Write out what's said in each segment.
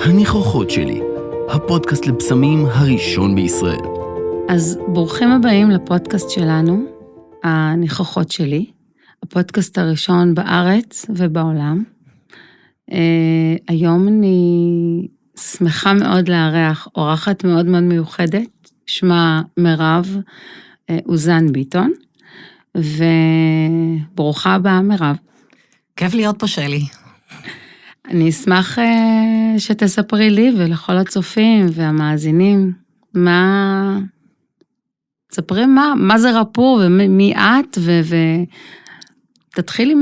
הניחוחות שלי, הפודקאסט לבשמים הראשון בישראל. אז ברוכים הבאים לפודקאסט שלנו, הניחוחות שלי, הפודקאסט הראשון בארץ ובעולם. היום אני שמחה מאוד לארח אורחת מאוד מאוד מיוחדת, שמה מירב אוזן ביטון, וברוכה הבאה מירב. כיף להיות פה שלי. אני אשמח שתספרי לי ולכל הצופים והמאזינים, תספרי מה זה רפור ומי את, תתחילי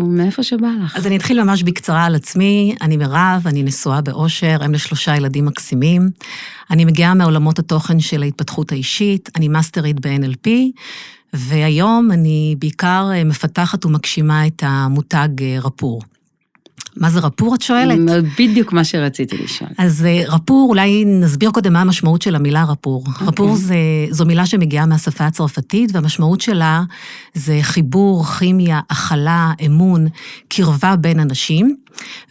מאיפה שבא לך. אז אני אתחיל ממש בקצרה על עצמי. אני מירב, אני נשואה באושר, אם ל3 ילדים מקסימים. אני מגיעה מעולמות התוכן של ההתפתחות האישית, אני מאסטרית ב-NLP, והיום אני בעיקר מפתחת ומגשימה את המותג רפור. מה זה רפור, את שואלת? בדיוק מה שרציתי לשאול. אז רפור, אולי נסביר קודם מה המשמעות של המילה רפור. רפור זו מילה שמגיעה מהשפה הצרפתית, והמשמעות שלה זה חיבור, כימיה, הכלה, אמון, קרבה בין אנשים,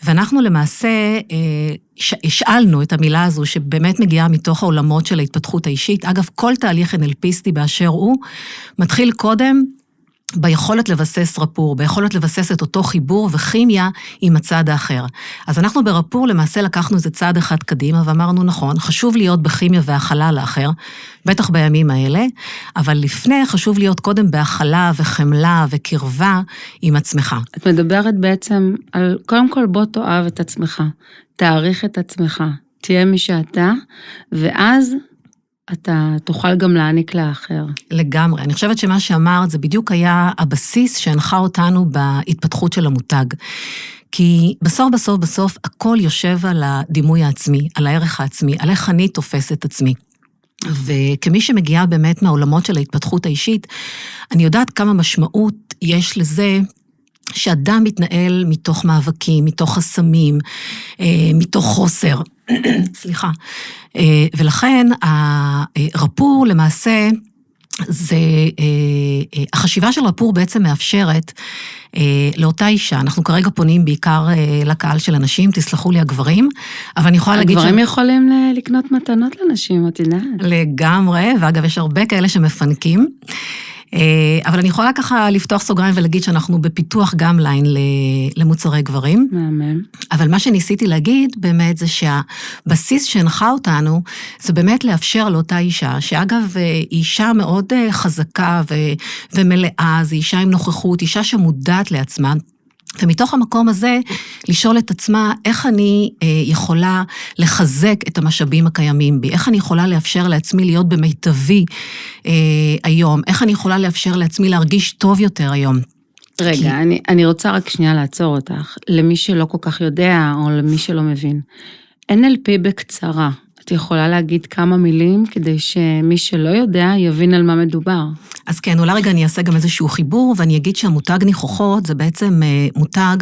ואנחנו למעשה השאלנו את המילה הזו, שבאמת מגיעה מתוך העולמות של ההתפתחות האישית. אגב, כל תהליך NLPיסטי באשר הוא, מתחיל קודם, ביכולת לבסס רפור, ביכולת לבסס את אותו חיבור וכימיה עם הצד האחר. אז אנחנו ברפור למעשה לקחנו איזה צעד אחד קדימה, ואמרנו נכון, חשוב להיות בכימיה והכלה לאחר, בטח בימים האלה, אבל לפני חשוב להיות קודם בהכלה וחמלה וקרבה עם עצמך. את מדברת בעצם על, קודם כל בוא תאהב את עצמך, תעריך את עצמך, תהיה מי שאתה, ואז אתה תוכל גם להעניק לאחר. לגמרי. אני חושבת שמה שאמרת, זה בדיוק היה הבסיס שהנחה אותנו בהתפתחות של המותג. כי בסוף, הכל יושב על הדימוי העצמי, על הערך העצמי, על איך אני תופס את עצמי. וכמי שמגיעה באמת מהעולמות של ההתפתחות האישית, אני יודעת כמה משמעות יש לזה, שאדם מתנהל מתוך מאבקים, מתוך חסמים, מתוך חוסר. סליחה. ולכן הרפור למעשה, החשיבה של רפור בעצם מאפשרת לאותה אישה. אנחנו כרגע פונים בעיקר לקהל של אנשים, תסלחו לי הגברים, אבל אני יכולה להגיד הגברים יכולים לקנות מתנות לנשים, את יודעת. לגמרי, ואגב יש הרבה כאלה שמפנקים. אבל אני יכולה ככה לפתוח סוגריים ולהגיד שאנחנו בפיתוח גם ליין למוצרי גברים. מאמן. אבל מה שניסיתי להגיד באמת זה שהבסיס שהנחה אותנו, זה באמת לאפשר לאותה אישה, שאגב היא אישה מאוד חזקה ומלאה, זו אישה עם נוכחות, אישה שמודעת לעצמה, ומתוך המקום הזה, לשאול את עצמה, איך אני יכולה לחזק את המשאבים הקיימים בי, איך אני יכולה לאפשר לעצמי להיות במיטבי היום, איך אני יכולה לאפשר לעצמי להרגיש טוב יותר היום. רגע, אני רוצה רק שנייה לעצור אותך, למי שלא כל כך יודע, או למי שלא מבין. NLP בקצרה, את יכולה להגיד כמה מילים, כדי שמי שלא יודע יבין על מה מדובר. אז כן, אולי רגע אני אעשה גם איזשהו חיבור, ואני אגיד שהמותג ניחוחות זה בעצם מותג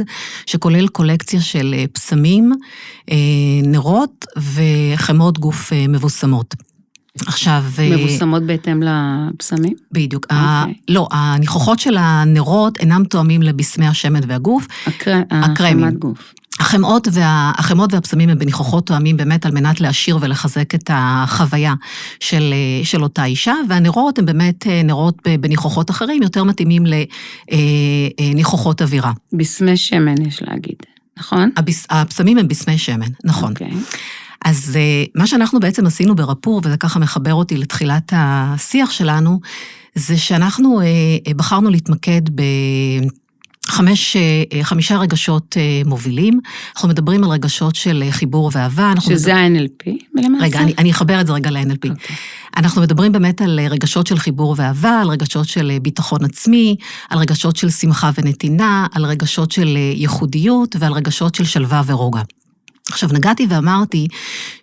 שכולל קולקציה של פסמים, נרות וחמות גוף מבוסמות. עכשיו... מבוסמות בהתאם לפסמים? בדיוק. לא, הניחוחות של הנרות אינם תואמים לבשמי השמן והגוף. החמת גוף. החמות והפסמים הם בניחוחות תואמים באמת על מנת להשאיר ולחזק את החוויה של אותה אישה, והנרות הם באמת נרות בניחוחות אחרים, יותר מתאימים לניחוחות אווירה. בשמי שמן יש להגיד, נכון? הפסמים הם בשמי שמן, נכון. אוקיי. אז מה שאנחנו בעצם עשינו ברפור, וזה ככה מחבר אותי לתחילת השיח שלנו, זה שאנחנו בחרנו להתמקד חמישה רגשות מובילים. אנחנו מדברים על רגשות של חיבור ואהבה. שזה ה-NLP, למעשה? רגע, אני אחבר את זה רגע ל-NLP. Okay. אנחנו מדברים באמת על רגשות של חיבור ואהבה, על רגשות של ביטחון עצמי, על רגשות של שמחה ונתינה, על רגשות של ייחודיות, ועל רגשות של שלווה ורוגע. עכשיו נגעתי ואמרתי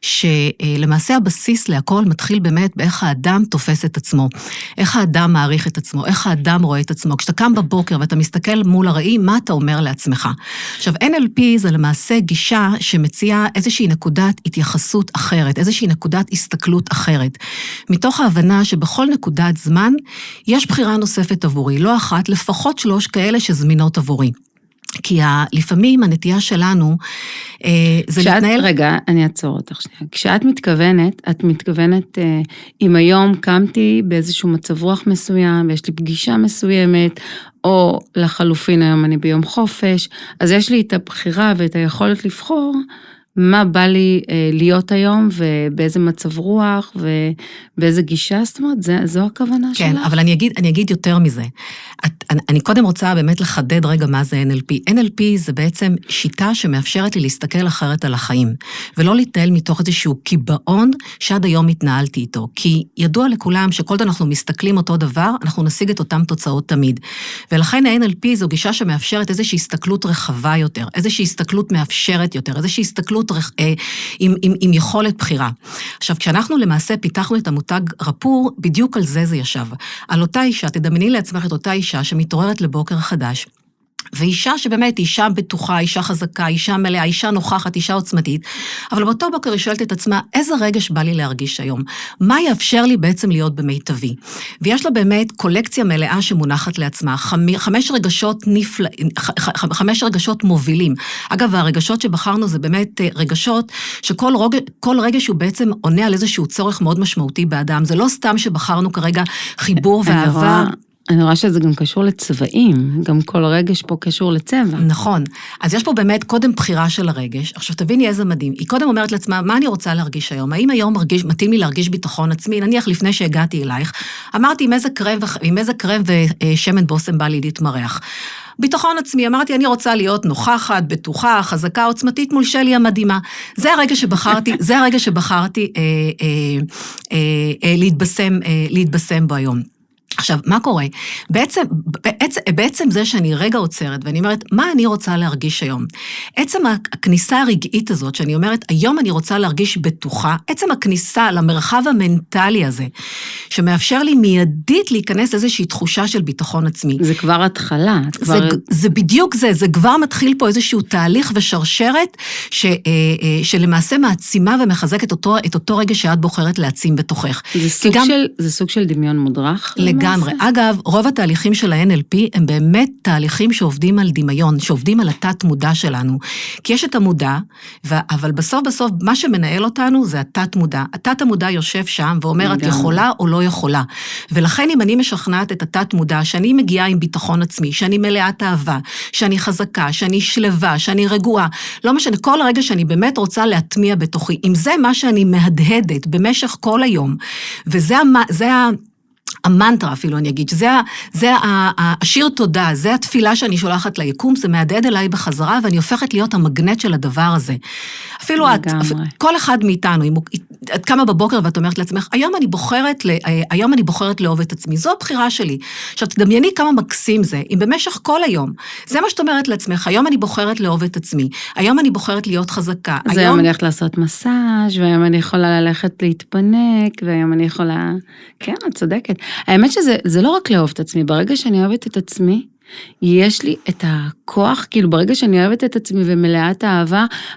שלמעשה הבסיס להכל מתחיל באמת באיך האדם תופס את עצמו, איך האדם מעריך את עצמו, איך האדם רואה את עצמו. כשאתה קם בבוקר ואתה מסתכל מול הראי, מה אתה אומר לעצמך? עכשיו NLP זה למעשה גישה שמציעה איזושהי נקודת התייחסות אחרת, איזושהי נקודת הסתכלות אחרת, מתוך ההבנה שבכל נקודת זמן יש בחירה נוספת עבורי, לא אחת, לפחות 3 כאלה שזמינות עבורי. כי לפעמים הנטייה שלנו זה להתנהל... רגע, אני אעצור אותך שנייה. כשאת מתכוונת, את מתכוונת, אם היום קמתי באיזשהו מצב רוח מסוים, ויש לי פגישה מסוימת, או לחלופין היום אני ביום חופש, אז יש לי את הבחירה ואת היכולת לבחור, מה בא לי להיות היום, ובאיזה מצב רוח, ובאיזה גישה, זאת אומרת, זו הכוונה שלך? כן, אבל אני אגיד יותר מזה. אני קודם רוצה באמת לחדד רגע מה זה NLP. NLP זה בעצם שיטה שמאפשרת לי להסתכל אחרת על החיים, ולא להתנהל מתוך איזשהו קיבעון שעד היום התנהלתי איתו. כי ידוע לכולם שכל עוד אנחנו מסתכלים אותו דבר, אנחנו נשיג את אותם תוצאות תמיד. ולכן ה-NLP זו גישה שמאפשרת איזושהי הסתכלות רחבה יותר, איזושהי הסתכלות מאפשרת יותר, איזושהי הסתכלות עם יכולת בחירה. עכשיו, כשאנחנו למעשה פיתחנו את המותג רפור, בדיוק על זה ישב. על אותה אישה, תדמייני לעצמך את אותה אישה שמתעוררת לבוקר חדש, ואישה שבאמת אישה בטוחה, אישה חזקה, אישה מלאה, אישה נוכחת, אישה עוצמתית, אבל באותו בוקר היא שואלת את עצמה, איזה רגש בא לי להרגיש היום? מה יאפשר לי בעצם להיות במיטבי? ויש לה באמת קולקציה מלאה שמונחת לעצמה, 5 רגשות מובילים. אגב, הרגשות שבחרנו זה באמת רגשות שכל רגש הוא בעצם עונה על איזשהו צורך מאוד משמעותי באדם. זה לא סתם שבחרנו כרגע חיבור ואהבה. אני רואה שזה גם קשור לצבעים, גם כל רגש פה קשור לצבע. נכון. אז יש פה באמת קודם בחירה של הרגש. עכשיו תביני איזה מדהים. היא קודם אומרת לעצמה, מה אני רוצה להרגיש היום? האם היום מתאים לי להרגיש ביטחון עצמי? נניח לפני שהגעתי אלייך, אמרתי עם איזה קרם ושמן בושם בא לי להתמרח. ביטחון עצמי, אמרתי, אני רוצה להיות נוכחת, בטוחה, חזקה, עוצמתית מול שלי המדהימה. זה הרגע שבחרתי להתבשם בו היום. עכשיו, מה קורה? בעצם זה שאני רגע עוצרת, ואני אומרת, מה אני רוצה להרגיש היום? עצם הכניסה הרגעית הזאת, שאני אומרת, היום אני רוצה להרגיש בטוחה, עצם הכניסה למרחב המנטלי הזה, שמאפשר לי מיידית להיכנס איזושהי תחושה של ביטחון עצמי. זה כבר התחלה. זה בדיוק זה כבר מתחיל פה איזשהו תהליך ושרשרת, שלמעשה מעצימה ומחזקת את אותו רגע שאת בוחרת להעצים בתוכך. זה סוג של דמיון מודרך? לגמרי. אגב, רוב התהליכים של ה-NLP הם באמת תהליכים שעובדים על דמיון, שעובדים על התת מודע שלנו. כי יש את המודע, אבל בסוף מה שמנהל אותנו זה התת מודע. התת המודע יושב שם ואומר, את יכולה או לא יכולה. ולכן אם אני משכנעת את התת מודע, שאני מגיעה עם ביטחון עצמי, שאני מלאת אהבה, שאני חזקה, שאני שלווה, שאני רגועה, לא משנה, כל הרגע שאני באמת רוצה להטמיע בתוכי, אם זה מה שאני מהדהדת במשך כל היום, וזה המנטרה אפילו אני אגיד, זה השיר תודה, זה התפילה שאני שולחת ליקום, זה מהדהד אליי בחזרה, ואני הופכת להיות המגנט של הדבר הזה. אפילו כל אחד מאיתנו, את קמה בבוקר ואת אומרת לעצמך, היום אני בוחרת לאהוב את עצמי, זו הבחירה שלי. עכשיו תדמייני כמה מקסים זה, אם במשך כל היום, זה מה שאת אומרת לעצמך, היום אני בוחרת לאהוב את עצמי, היום אני בוחרת להיות חזקה. אז היום אני הולכת לעשות מסאז' והיום אני יכולה ללכת להתפנק, והיום אני יכולה, כן, את צודקת. האמת שזה לא רק לאהוב את עצמי, ברגע שאני אוהבת את עצמי, יש לי את הכוח, כאילו ברגע שאני אוהבת את עצמי ומלאת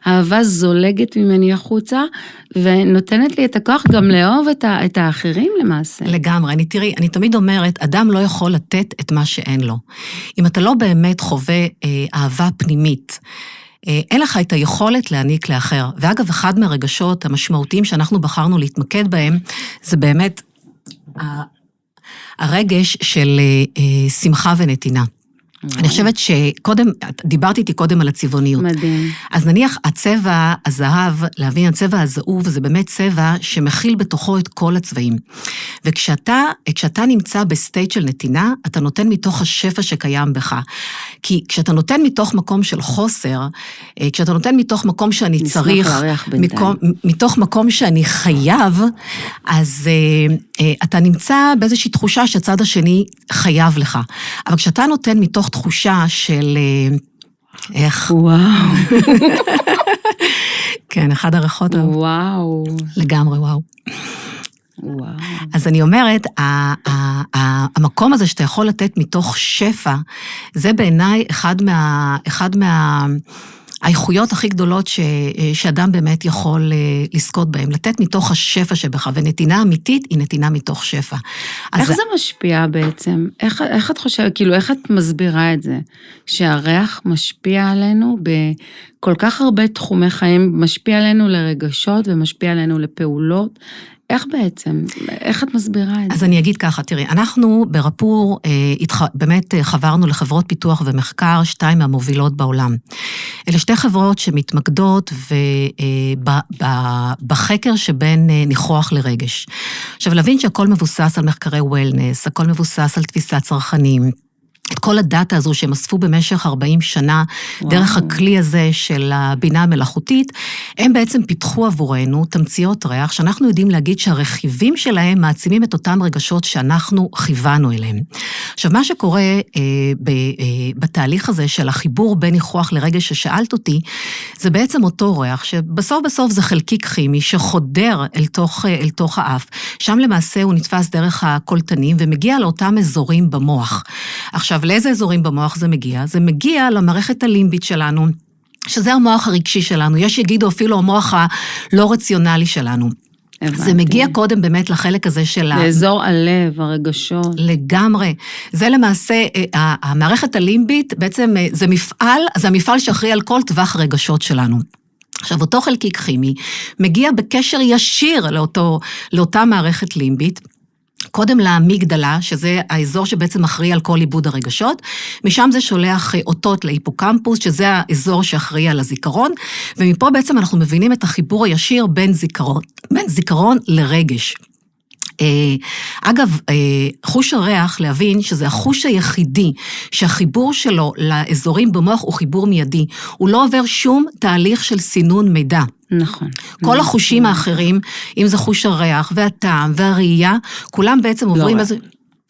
האהבה זולגת ממני החוצה, ונותנת לי את הכוח גם לאהוב את האחרים למעשה. לגמרי, אני תמיד אומרת, אדם לא יכול לתת את מה שאין לו. אם אתה לא באמת חווה אהבה פנימית, אין לך את היכולת להעניק לאחר. ואגב, אחד מהרגשות המשמעותיים שאנחנו בחרנו להתמקד בהם, זה באמת הרגש של שמחה ונתינה. אני חושבת שקודם, דיברתי איתי קודם על הצבעוניות. מדהים. אז נניח הצבע הזהב, להבין, הצבע הזהוב, זה באמת צבע שמכיל בתוכו את כל הצבעים. וכשאתה נמצא בסטייט של נתינה, אתה נותן מתוך השפע שקיים בך. כי כשאתה נותן מתוך מקום של חוסר, כשאתה נותן מתוך מקום שאני צריך, מתוך מקום שאני חייב, אז אתה נמצא באיזושהי תחושה שהצד השני חייב לך. אבל כשאתה נותן מתוך תחושה של איך... וואו. כן, אחד הריחות. וואו. לגמרי, וואו. וואו. אז אני אומרת, המקום הזה שאתה יכול לתת מתוך שפע, זה בעיניי אחד האיכויות הכי גדולות שאדם באמת יכול לזכות בהן, לתת מתוך השפע שבך, ונתינה אמיתית היא נתינה מתוך שפע. איך זה משפיע בעצם? איך את חושבת, כאילו, איך את מסבירה את זה? שהריח משפיע עלינו בכל כך הרבה תחומי חיים, משפיע עלינו לרגשות ומשפיע עלינו לפעולות. איך בעצם? איך את מסבירה את זה? אז אני אגיד ככה, תראי, אנחנו ברפור באמת חברנו לחברות פיתוח ומחקר, 2 מהמובילות בעולם. אלה 2 חברות שמתמקדות בחקר שבין ניחוח לרגש. עכשיו, להבין שהכל מבוסס על מחקרי וולנס, הכל מבוסס על תפיסת צרכנים, את כל הדאטה הזו שהם אספו במשך 40 שנה, דרך הכלי הזה של הבינה המלאכותית, הם בעצם פיתחו עבורנו תמציות ריח, שאנחנו יודעים להגיד שהרכיבים שלהם מעצימים את אותם רגשות שאנחנו כיוונו אליהם. עכשיו, מה שקורה בתהליך הזה של החיבור בין ניחוח לרגש ששאלת אותי, זה בעצם אותו ריח, שבסוף בסוף זה חלקיק כימי שחודר אל תוך האף, שם למעשה הוא נתפס דרך הקולטנים, ומגיע לאותם אזורים במוח. עכשיו, לאיזה אזורים במוח זה מגיע? זה מגיע למערכת הלימבית שלנו, שזה המוח הרגשי שלנו, יש יגידו אפילו המוח הלא רציונלי שלנו. הבנתי. זה מגיע קודם באמת לחלק הזה של לאזור הלב, הרגשות. לגמרי. זה למעשה, המערכת הלימבית בעצם זה המפעל שאחראי על כל טווח הרגשות שלנו. עכשיו, אותו חלקיק כימי מגיע בקשר ישיר לאותה מערכת לימבית, קודם לאמיגדלה, שזה האזור שבעצם אחראי על כל עיבוד הרגשות, משם זה שולח אותות להיפוקמפוס, שזה האזור שאחראי על הזיכרון, ומפה בעצם אנחנו מבינים את החיבור הישיר בין זיכרון לרגש. אגב, חוש הריח, להבין שזה החוש היחידי, שהחיבור שלו לאזורים במוח הוא חיבור מיידי, הוא לא עובר שום תהליך של סינון מידע. נכון. כל החושים האחרים, אם זה חוש הריח והטעם והראייה, כולם בעצם עוברים איזה...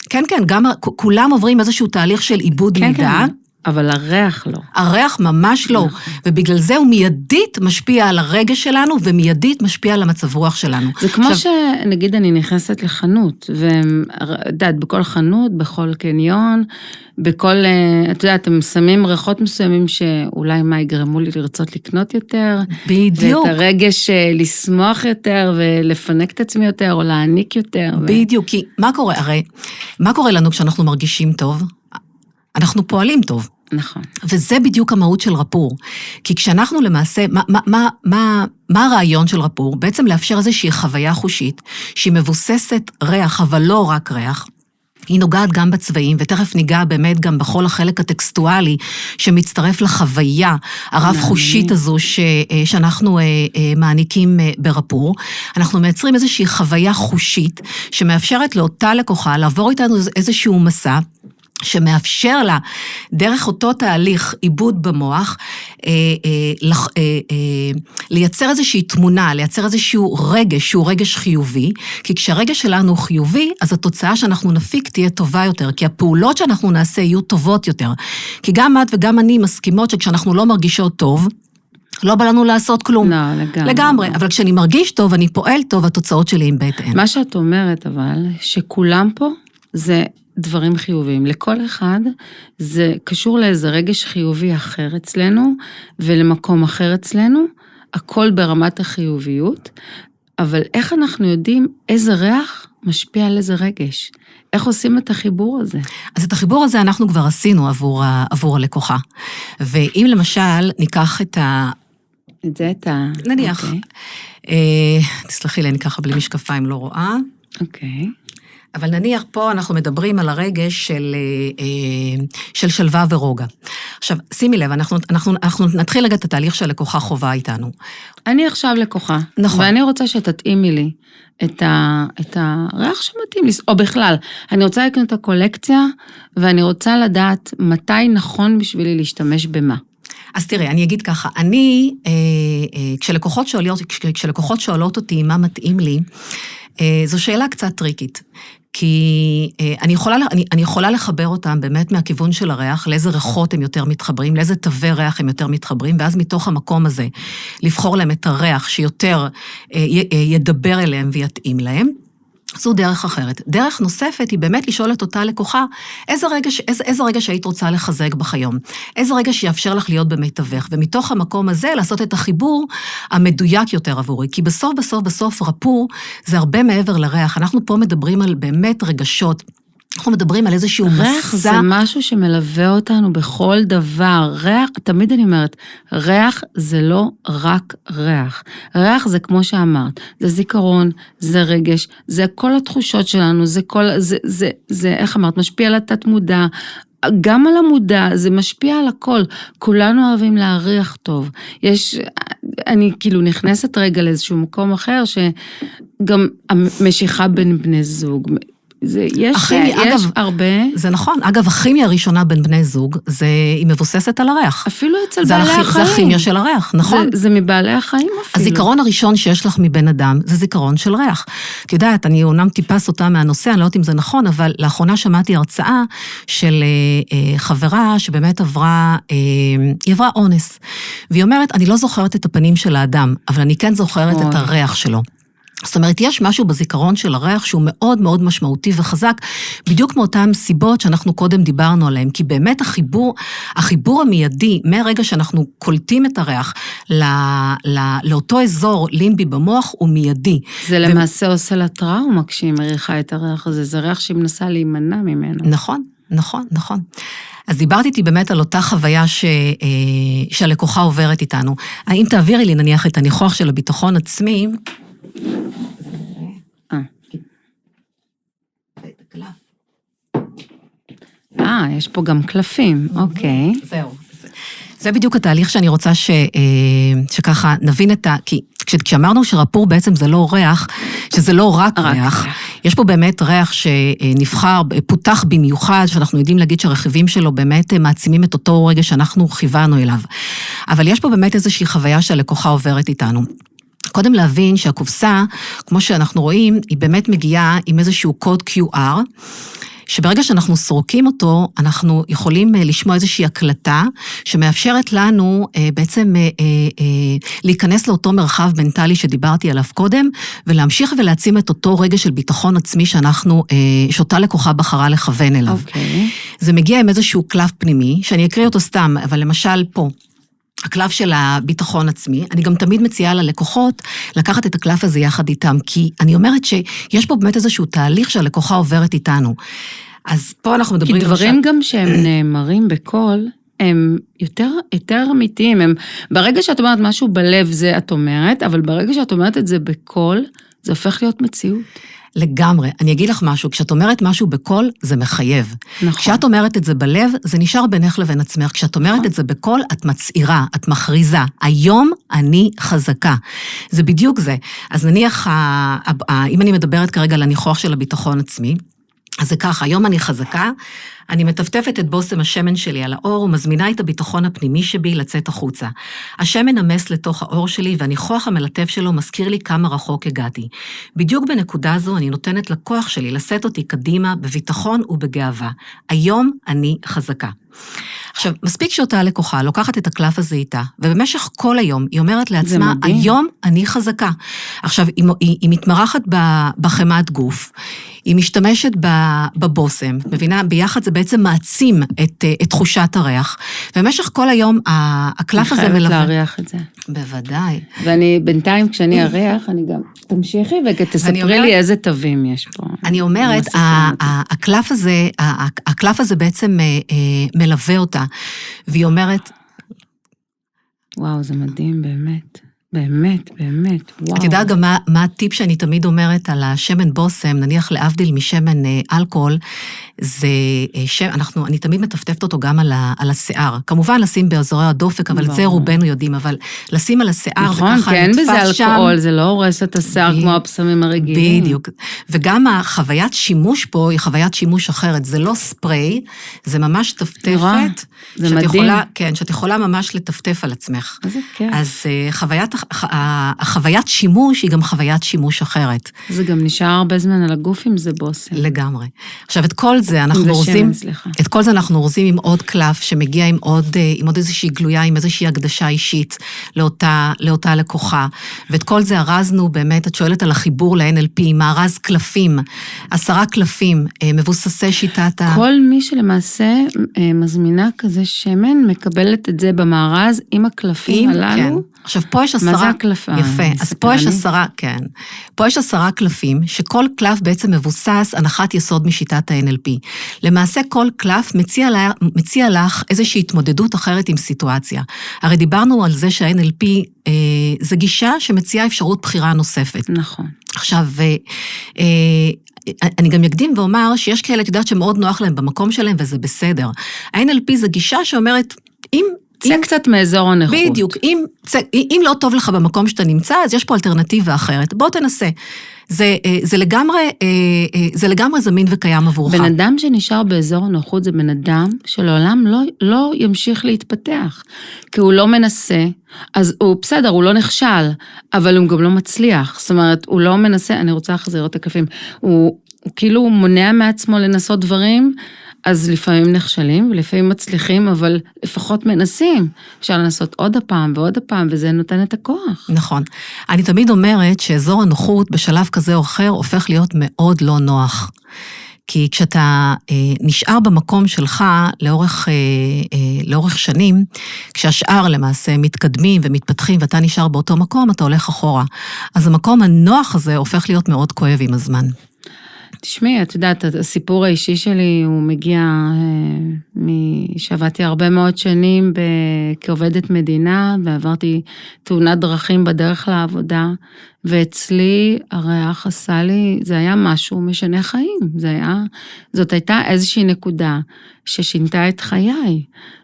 כן, גם כולם עוברים איזשהו תהליך של עיבוד מידע. אבל הריח לא. הריח ממש לא, ובגלל זה הוא מיידית משפיע על הרגש שלנו, ומיידית משפיע על המצב רוח שלנו. זה כמו שנגיד אני נכנסת לחנות, ויודעת, בכל חנות, בכל קניון, בכל, את יודעת, אתם שמים ריחות מסוימים שאולי מה יגרמו לי לרצות לקנות יותר. בדיוק. ואת הרגש לשמוח יותר, ולפנק את עצמי יותר, או להעניק יותר. בדיוק, כי מה קורה? הרי, מה קורה לנו כשאנחנו מרגישים טוב? אנחנו פועלים טוב. נכון. וזה בדיוק המהות של רפור. כי כשאנחנו למעשה, מה הרעיון של רפור? בעצם לאפשר איזושהי חוויה חושית, שהיא מבוססת ריח, אבל לא רק ריח. היא נוגעת גם בצבעים, ותכף ניגע באמת גם בכל החלק הטקסטואלי, שמצטרף לחוויה הרב חושית הזו, שאנחנו מעניקים ברפור. אנחנו מייצרים איזושהי חוויה חושית, שמאפשרת לאותה לקוחה, לעבור איתנו איזשהו מסע, שמאפשר לה, דרך אותו תהליך עיבוד במוח, לייצר איזושהי תמונה, לייצר איזשהו רגש, שהוא רגש חיובי, כי כשהרגש שלנו הוא חיובי, אז התוצאה שאנחנו נפיק תהיה טובה יותר, כי הפעולות שאנחנו נעשה יהיו טובות יותר. כי גם את וגם אני מסכימות שכשאנחנו לא מרגישות טוב, לא בא לנו לעשות כלום. לא, לגמרי. אבל כשאני מרגיש טוב, אני פועל טוב, התוצאות שלי הם בהתאם. מה שאת אומרת, אבל, שכולם פה זה דברים חיוביים. לכל אחד זה קשור לאיזה רגש חיובי אחר אצלנו, ולמקום אחר אצלנו, הכל ברמת החיוביות, אבל איך אנחנו יודעים איזה ריח משפיע על איזה רגש? איך עושים את החיבור הזה? אז את החיבור הזה אנחנו כבר עשינו עבור הלקוחה. ואם למשל ניקח את זה את ה... נניח. תסלחי לי, אני ככה בלי משקפיים לא רואה. אוקיי. אבל נניח פה אנחנו מדברים על הרגש של שלווה ורוגע. עכשיו, שימי לב, אנחנו נתחיל רגע את התהליך שהלקוחה חובה איתנו. אני עכשיו לקוחה. נכון. ואני רוצה שתתאימי לי את הריח שמתאים לי, או בכלל, אני רוצה לקנות את הקולקציה, ואני רוצה לדעת מתי נכון בשבילי להשתמש במה. אז תראי, אני אגיד ככה, אני, כשלקוחות שואלות אותי מה מתאים לי, זו שאלה קצת טריקית. כי אני יכולה לחבר אותם באמת מהכיוון של הריח, לאיזה ריחות הם יותר מתחברים, לאיזה תווי ריח הם יותר מתחברים, ואז מתוך המקום הזה לבחור להם את הריח שיותר ידבר אליהם ויתאים להם. זו דרך אחרת. דרך נוספת היא באמת לשאול את אותה לקוחה, איזה רגע שהיית רוצה לחזק בך היום, איזה רגע שיאפשר לך להיות במיטבך, ומתוך המקום הזה לעשות את החיבור המדויק יותר עבורי, כי בסוף רפור זה הרבה מעבר לריח, אנחנו פה מדברים על באמת רגשות, אנחנו מדברים על איזשהו מסע. ריח זה משהו שמלווה אותנו בכל דבר. ריח, תמיד אני אומרת, ריח זה לא רק ריח. ריח זה כמו שאמרת, זה זיכרון, זה רגש, זה כל התחושות שלנו, זה איך אמרת, משפיע על התת מודע, גם על המודע, זה משפיע על הכל. כולנו אוהבים להריח טוב. אני כאילו נכנסת רגע לאיזשהו מקום אחר, שגם המשיכה בין בני זוג, יש הרבה. זה נכון. אגב, הכימיה הראשונה בין בני זוג, היא מבוססת על הריח. אפילו אצל בעלי החיים. זה הכימיה של הריח, נכון. זה מבעלי החיים אפילו. הזיכרון הראשון שיש לך מבן אדם, זה זיכרון של ריח. את יודעת, אני אומנם טיפה סוטה מהנושא, אני לא יודעת אם זה נכון, אבל לאחרונה שמעתי הרצאה של חברה שבאמת היא עברה אונס. והיא אומרת, אני לא זוכרת את הפנים של האדם, אבל אני כן זוכרת את הריח שלו. זאת אומרת, יש משהו בזיכרון של הריח שהוא מאוד מאוד משמעותי וחזק, בדיוק מאותן סיבות שאנחנו קודם דיברנו עליהן, כי באמת החיבור המיידי, מהרגע שאנחנו קולטים את הריח, לאותו אזור לימבי במוח, הוא מיידי. זה למעשה עושה לה טראומה כשהיא מריחה את הריח הזה, זה ריח שהיא מנסה להימנע ממנו. נכון. אז דיברתי איתי באמת על אותה חוויה שהלקוחה עוברת איתנו. האם תעבירי לי נניח את הניחוח של הביטחון עצמי, יש פה גם קלפים, אוקיי. זהו. זה בדיוק התהליך שאני רוצה שככה נבין כי כשאמרנו שרפור בעצם זה לא ריח, שזה לא רק ריח, יש פה באמת ריח שנבחר, פותח במיוחד, שאנחנו יודעים להגיד שהרכיבים שלו באמת מעצימים את אותו רגע שאנחנו כיוונו אליו. אבל יש פה באמת איזושהי חוויה שהלקוחה עוברת איתנו. קודם להבין שהקופסה, כמו שאנחנו רואים, היא באמת מגיעה עם איזשהו קוד QR, שברגע שאנחנו סורקים אותו, אנחנו יכולים לשמוע איזושהי הקלטה, שמאפשרת לנו בעצם להיכנס לאותו מרחב מנטלי שדיברתי עליו קודם, ולהמשיך ולהעצים את אותו רגע של ביטחון עצמי שאותה לקוחה בחרה לכוון אליו. זה מגיע עם איזשהו קלף פנימי, שאני אקריא אותו סתם, אבל למשל פה, הקלף של הביטחון עצמי, אני גם תמיד מציעה ללקוחות לקחת את הקלף הזה יחד איתם, כי אני אומרת שיש פה באמת איזשהו תהליך שהלקוחה עוברת איתנו. אז פה אנחנו מדברים... כי דברים גם שהם נאמרים בקול, הם יותר אמיתיים. ברגע שאת אומרת משהו בלב זה את אומרת, אבל ברגע שאת אומרת את זה בקול, זה הופך להיות מציאות. לגמרי. אני אגיד לך משהו, כשאת אומרת משהו בקול, זה מחייב. נכון. כשאת אומרת את זה בלב, זה נשאר בינך לבין עצמך. כשאת אומרת את זה בקול, את מצעירה, את מכריזה. היום אני חזקה. זה בדיוק זה. אז נניח, אם אני מדברת כרגע על הניחוח של הביטחון עצמי, אז זה ככה, היום אני חזקה, אני מטפטפת את בושם השמן שלי על האור, ומזמינה את הביטחון הפנימי שבי לצאת החוצה. השמן נמס לתוך האור שלי, והניחוח המלטף שלו מזכיר לי כמה רחוק הגעתי. בדיוק בנקודה זו אני נותנת לכוח שלי לשאת אותי קדימה, בביטחון ובגאווה. היום אני חזקה. עכשיו, מספיק שאותה לקוחה, לוקחת את הקלף הזה איתה, ובמשך כל היום היא אומרת לעצמה, היום אני חזקה. עכשיו, היא מתמרחת בחמת גוף, היא משתמשת בבושם, מבינה? ביחד זה בעצם מעצים את תחושת הריח, ובמשך כל היום הקלף הזה מלווה. אני חייבת להריח את זה. בוודאי. ואני בינתיים, כשאני אריח, אני גם תמשיכי ותספרי לי איזה תווים יש פה. אני אומרת, הקלף הזה בעצם מלווה אותה, והיא אומרת... וואו, זה מדהים, באמת. באמת, וואו. את יודעת גם מה הטיפ שאני תמיד אומרת על השמן בושם, נניח להבדיל משמן אלכוהול, זה אני תמיד מטפטפת אותו גם על השיער. כמובן לשים באזורי הדופק, אבל את זה רובנו יודעים, אבל לשים על השיער, נכון, כי אין בזה אלכוהול, זה לא הורס את השיער כמו הבשמים הרגילים. בדיוק. וגם החוויית שימוש פה היא חוויית שימוש אחרת, זה לא ספרי, זה ממש טפטפת. זה מדהים. כן, שאת יכולה ממש לטפטף על עצמך. איזה כיף. אז החוויית שימוש היא גם חוויית שימוש אחרת. זה גם נשאר הרבה זמן על הגוף אם זה בושם. לגמרי. עכשיו, את כל זה אנחנו אורזים, את כל זה אנחנו אורזים עם עוד קלף, שמגיע עם עוד איזושהי גלויה, עם איזושהי הקדשה אישית לאותה לקוחה. ואת כל זה ארזנו, באמת, את שואלת על החיבור ל-NLP, מארז קלפים, 10 קלפים, מבוססי שיטת כל מי שלמעשה מזמינה כזה שמן, מקבלת את זה במארז עם הקלפים הללו. כן. עכשיו, פה יש 10... מה זה הקלף? יפה. אז פה יש 10, כן. פה יש 10 קלפים, שכל קלף בעצם מבוסס הנחת יסוד משיטת ה-NLP. למעשה, כל קלף מציע לך איזושהי התמודדות אחרת עם סיטואציה. הרי דיברנו על זה שה-NLP זה גישה שמציעה אפשרות בחירה נוספת. נכון. עכשיו, אני גם אקדים ואומר שיש כאלה, את יודעת, שמאוד נוח להם במקום שלהם, וזה בסדר. ה-NLP זה גישה שאומרת, צא קצת מאזור הנוחות. בדיוק, אם לא טוב לך במקום שאתה נמצא, אז יש פה אלטרנטיבה אחרת. בוא תנסה. זה לגמרי זמין וקיים עבורך. בן אדם שנשאר באזור הנוחות זה בן אדם שלעולם לא ימשיך להתפתח. כי הוא לא מנסה, אז הוא בסדר, הוא לא נכשל, אבל הוא גם לא מצליח. זאת אומרת, הוא לא מנסה, אני רוצה להחזיר את הקלפים, הוא כאילו מונע מעצמו לנסות דברים, אז לפעמים נכשלים ולפעמים מצליחים, אבל לפחות מנסים. אפשר לנסות עוד הפעם ועוד הפעם, וזה נותן את הכוח. נכון. אני תמיד אומרת שאזור הנוחות בשלב כזה או אחר הופך להיות מאוד לא נוח. כי כשאתה נשאר במקום שלך לאורך שנים, כשהשאר למעשה מתקדמים ומתפתחים ואתה נשאר באותו מקום, אתה הולך אחורה. אז המקום הנוח הזה הופך להיות מאוד כואב עם הזמן. תשמעי, את יודעת, הסיפור האישי שלי הוא מגיע שעבדתי הרבה מאוד שנים כעובדת מדינה, ועברתי תאונת דרכים בדרך לעבודה, ואצלי הריח עשה לי, זה היה משהו משנה חיים, זאת הייתה איזושהי נקודה ששינתה את חיי,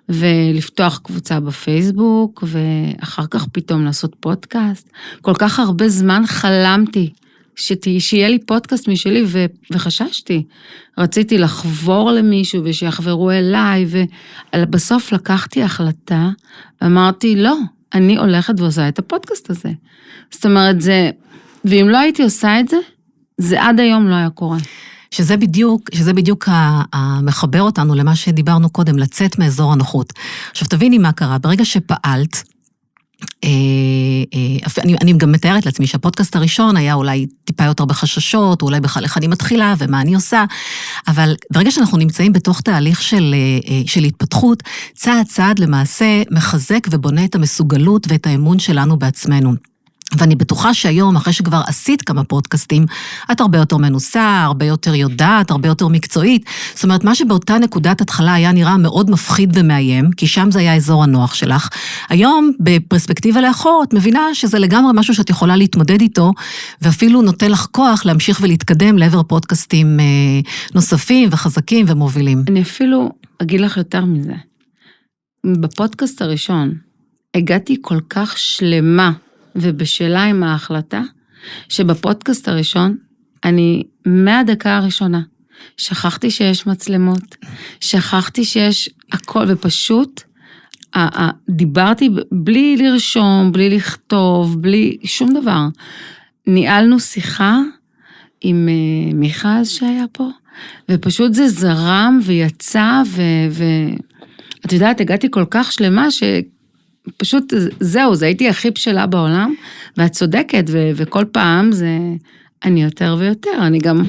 ולפתוח קבוצה בפייסבוק, ואחר כך פתאום לעשות פודקאסט, כל כך הרבה זמן חלמתי, שיהיה לי פודקאסט משלי, וחששתי. רציתי לחבור למישהו, ושיחברו אליי, ובסוף לקחתי החלטה, ואמרתי, לא, אני הולכת ועושה את הפודקאסט הזה. זאת אומרת, ואם לא הייתי עושה את זה, זה עד היום לא היה קורה. שזה בדיוק המחבר אותנו למה שדיברנו קודם, לצאת מאזור הנוחות. עכשיו תביני מה קרה, ברגע שפעלת, אני גם מתארת לעצמי שהפודקאסט הראשון היה אולי טיפה יותר בחששות, או אולי בכלל איך אני מתחילה ומה אני עושה, אבל ברגע שאנחנו נמצאים בתוך תהליך של התפתחות, צעד צעד למעשה מחזק ובונה את המסוגלות ואת האמון שלנו בעצמנו. ואני בטוחה שהיום, אחרי שכבר עשית כמה פודקאסטים, את הרבה יותר מנוסה, הרבה יותר יודעת, הרבה יותר מקצועית. זאת אומרת, מה שבאותה נקודת התחלה היה נראה מאוד מפחיד ומאיים, כי שם זה היה אזור הנוח שלך. היום, בפרספקטיבה לאחור, את מבינה שזה לגמרי משהו שאת יכולה להתמודד איתו, ואפילו נותן לך כוח להמשיך ולהתקדם לעבר פודקאסטים נוספים וחזקים ומובילים. אני אפילו אגיד לך יותר מזה. בפודקאסט הראשון, הגעתי כל כך שלמה, ובשאלה עם ההחלטה, שבפודקאסט הראשון, אני מהדקה הראשונה, שכחתי שיש מצלמות, שכחתי שיש הכל, ופשוט דיברתי בלי לרשום, בלי לכתוב, בלי שום דבר. ניהלנו שיחה עם מיכה שהיה פה, ופשוט זה זרם ויצא, ואת יודעת, הגעתי כל כך שלמה פשוט זהו, זה הייתי הכי בשלה בעולם, ואת צודקת, וכל פעם אני יותר ויותר, אני גם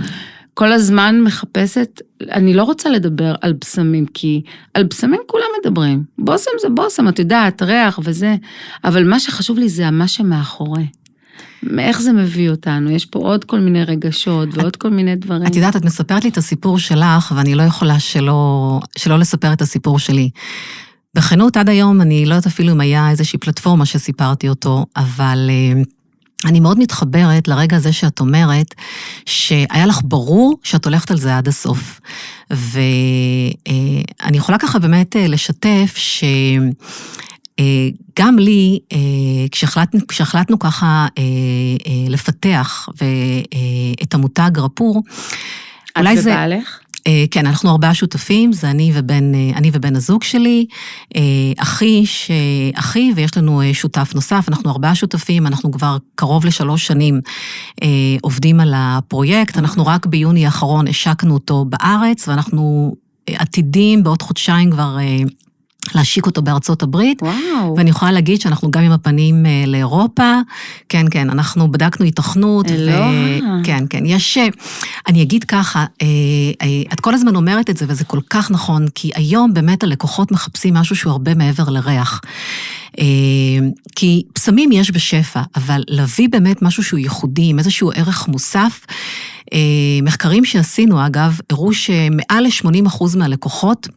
כל הזמן מחפשת, אני לא רוצה לדבר על בשמים, כי על בשמים כולם מדברים, בושם זה בושם, את יודעת, ריח וזה, אבל מה שחשוב לי זה מה שמאחורי. איך זה מביא אותנו? יש פה עוד כל מיני רגשות ועוד כל מיני דברים. את יודעת, את מספרת לי את הסיפור שלך, ואני לא יכולה שלא לספר את הסיפור שלי. בכנות עד היום אני לא יודעת אפילו אם היה איזושהי פלטפורמה שסיפרתי אותו, אבל אני מאוד מתחברת לרגע הזה שאת אומרת, שהיה לך ברור שאת הולכת על זה עד הסוף. ואני יכולה ככה באמת לשתף שגם לי, כשהחלטנו ככה לפתח את המותג רפור, את ובעלך? כן, אנחנו 4 שותפים, זה אני ובן הזוג שלי, אחי, ויש לנו שותף נוסף, אנחנו 4 שותפים, אנחנו כבר קרוב ל3 שנים עובדים על הפרויקט, אנחנו רק ביוני האחרון השקנו אותו בארץ, ואנחנו עתידים בעוד חודשיים כבר להשיק אותו בארצות הברית, וואו. ואני יכולה להגיד שאנחנו גם עם הפנים לאירופה, כן, כן, אנחנו בדקנו התכנות, כן, כן, אני אגיד ככה, את כל הזמן אומרת את זה, וזה כל כך נכון, כי היום באמת הלקוחות מחפשים משהו שהוא הרבה מעבר לריח, כי פסמים יש בשפע, אבל להביא באמת משהו שהוא ייחודי, עם איזשהו ערך מוסף, מחקרים שעשינו, אגב, הראו שמעל ל-80% מהלקוחות,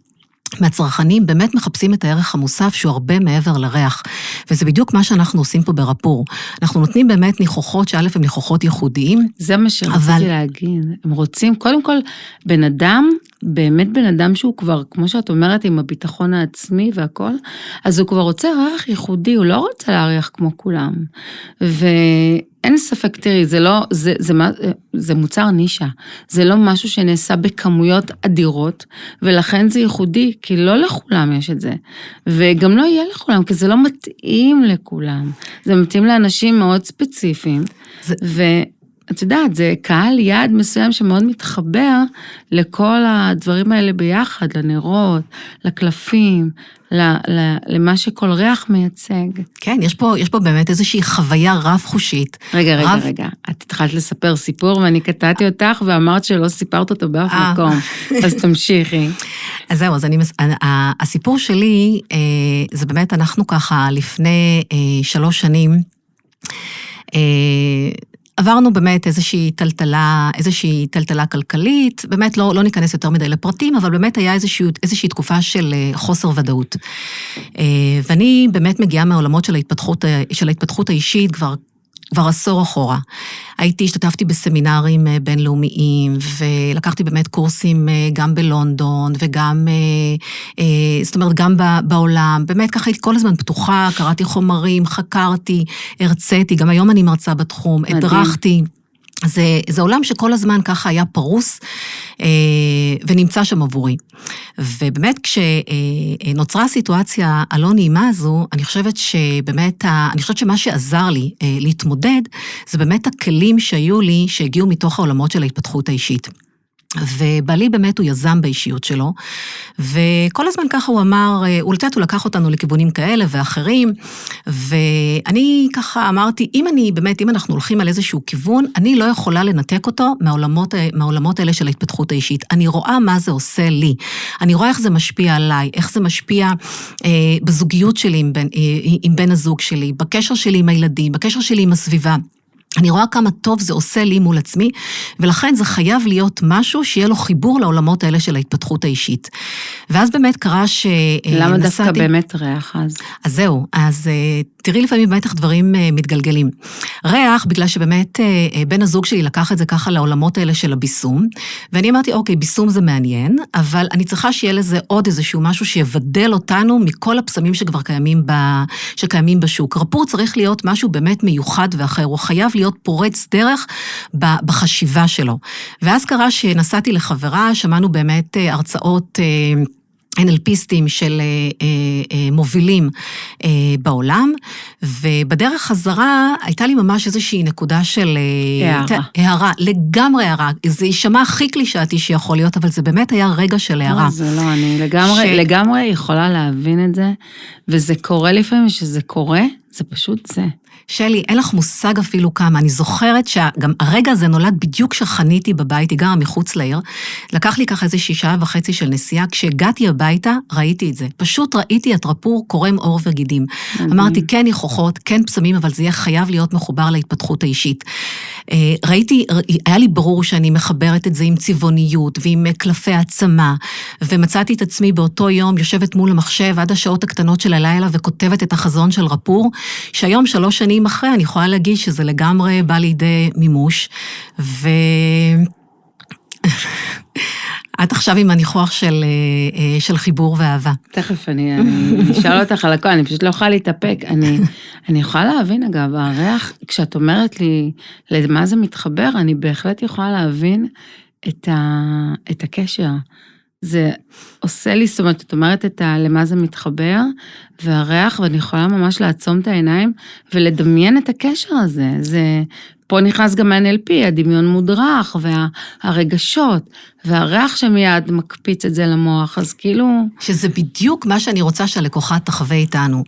מהצרכנים באמת מחפשים את הערך המוסף שהוא הרבה מעבר לריח, וזה בדיוק מה שאנחנו עושים פה ברפור. אנחנו נותנים באמת ניחוחות, שא' הם ניחוחות ייחודיים. זה מה שרציתי להגיד. הם רוצים, קודם כל, בן אדם, באמת בן אדם שהוא כבר, כמו שאת אומרת, עם הביטחון העצמי והכל, אז הוא כבר רוצה ריח ייחודי, הוא לא רוצה להריח כמו כולם. ואין ספק, תראי, זה מוצר נישה, זה לא משהו שנעשה בכמויות אדירות, ולכן זה ייחודי, כי לא לכולם יש את זה, וגם לא יהיה לכולם, כי זה לא מתאים לכולם, זה מתאים לאנשים מאוד ספציפיים, ואת יודעת, זה קהל יעד מסוים שמאוד מתחבר לכל הדברים האלה ביחד, לנרות, לקלפים, למה שכל ריח מייצג. כן, יש פה באמת איזושהי חוויה רב חושית. רגע, את התחלת לספר סיפור, ואני קטעתי אותך, ואמרת שלא סיפרת אותו באף מקום, אז תמשיכי. אז זהו, הסיפור שלי, זה באמת אנחנו ככה לפני 3 שנים, עברנו באמת איזושהי טלטלה כלכלית, באמת לא ניכנס יותר מדי לפרטים, אבל באמת היה איזושהי תקופה של חוסר ודאות. ואני באמת מגיעה מהעולמות של ההתפתחות האישית כבר עשור אחורה. השתתפתי בסמינרים בינלאומיים, ולקחתי באמת קורסים גם בלונדון, וגם, זאת אומרת, גם בעולם. באמת ככה הייתי כל הזמן פתוחה, קראתי חומרים, חקרתי, הרציתי, גם היום אני מרצה בתחום, הדרכתי. זה עולם שכל הזמן ככה היה פרוס, ונמצא שם עבורי. ובאמת כשנוצרה הסיטואציה הלא נעימה הזו, אני חושבת שמה שעזר לי להתמודד, זה באמת הכלים שהיו לי, שהגיעו מתוך העולמות של ההתפתחות האישית. ובעלי באמת הוא יזם באישיות שלו, וכל הזמן ככה הוא אמר, הוא לקח אותנו לכיוונים כאלה ואחרים, ואני ככה אמרתי, אם אנחנו הולכים על איזשהו כיוון, אני לא יכולה לנתק אותו מהעולמות האלה של ההתפתחות האישית. אני רואה מה זה עושה לי, אני רואה איך זה משפיע עליי, איך זה משפיע בזוגיות שלי עם בן הזוג שלי, בקשר שלי עם הילדים, בקשר שלי עם הסביבה. אני רואה כמה טוב זה עושה לי מול עצמי, ולכן זה חייב להיות משהו שיהיה לו חיבור לעולמות האלה של ההתפתחות האישית. ואז באמת קרה למה דווקא באמת ריח אז? אז זהו, תראי לפעמים באמת איך דברים מתגלגלים. ריח, בגלל שבאמת בן הזוג שלי לקח את זה ככה לעולמות האלה של הביסום, ואני אמרתי, אוקיי, ביסום זה מעניין, אבל אני צריכה שיהיה לזה עוד איזשהו משהו שיבדל אותנו מכל הפסמים שכבר שקיימים בשוק. רפור צריך להיות משהו באמת מיוחד ואחר, הוא חייב להיות פורץ דרך בחשיבה שלו. ואז קרה שנסעתי לחברה, שמענו באמת הרצאות NLPיסטים של מובילים בעולם, ובדרך חזרה הייתה לי ממש איזושהי נקודה של הערה, לגמרי הערה, זה יישמע הכי קלישאתי שיכול להיות, אבל זה באמת היה רגע של הערה. זה לא, אני לגמרי יכולה להבין את זה, וזה קורה לפעמים, שזה קורה, זה פשוט זה. שלי, אין לך מושג אפילו כמה, אני זוכרת שגם הרגע הזה נולד בדיוק שחניתי בבית, היא גרה מחוץ לעיר, לקח לי ככה איזושהי 1.5 שעה של נסיעה, כשהגעתי הביתה, ראיתי את זה, פשוט ראיתי את רפור קורם עור וגידים, אמרתי, כן ניחוחות, כן פסמים, אבל זה יהיה חייב להיות מחובר להתפתחות האישית. היה לי ברור שאני מחברת את זה עם צבעוניות, ועם קלפי העצמה, ומצאתי את עצמי באותו יום, יושבת מול המחשב, עד השעות הקטנות של הלילה, וכותבת את החזון של רפור, שהיום 3 שנים אחרי, אני יכולה להגיד שזה לגמרי בא לידי מימוש, את עכשיו עם הניחוח של חיבור ואהבה. תכף, אני אשאל אותך על הכל, אני פשוט לא יכולה להתאפק. אני יכולה להבין, אגב, הריח, כשאת אומרת לי למה זה מתחבר, אני בהחלט יכולה להבין את הקשר. זה עושה לי, זאת אומרת, את אומרת למה זה מתחבר, והריח, ואני יכולה ממש לעצום את העיניים, ולדמיין את הקשר הזה. פה נכנס גם ה-NLP, הדמיון מודרך, והרגשות, והריח שמיד מקפיץ את זה למוח, אז כאילו... שזה בדיוק מה שאני רוצה שהלקוחה תחווה איתנו.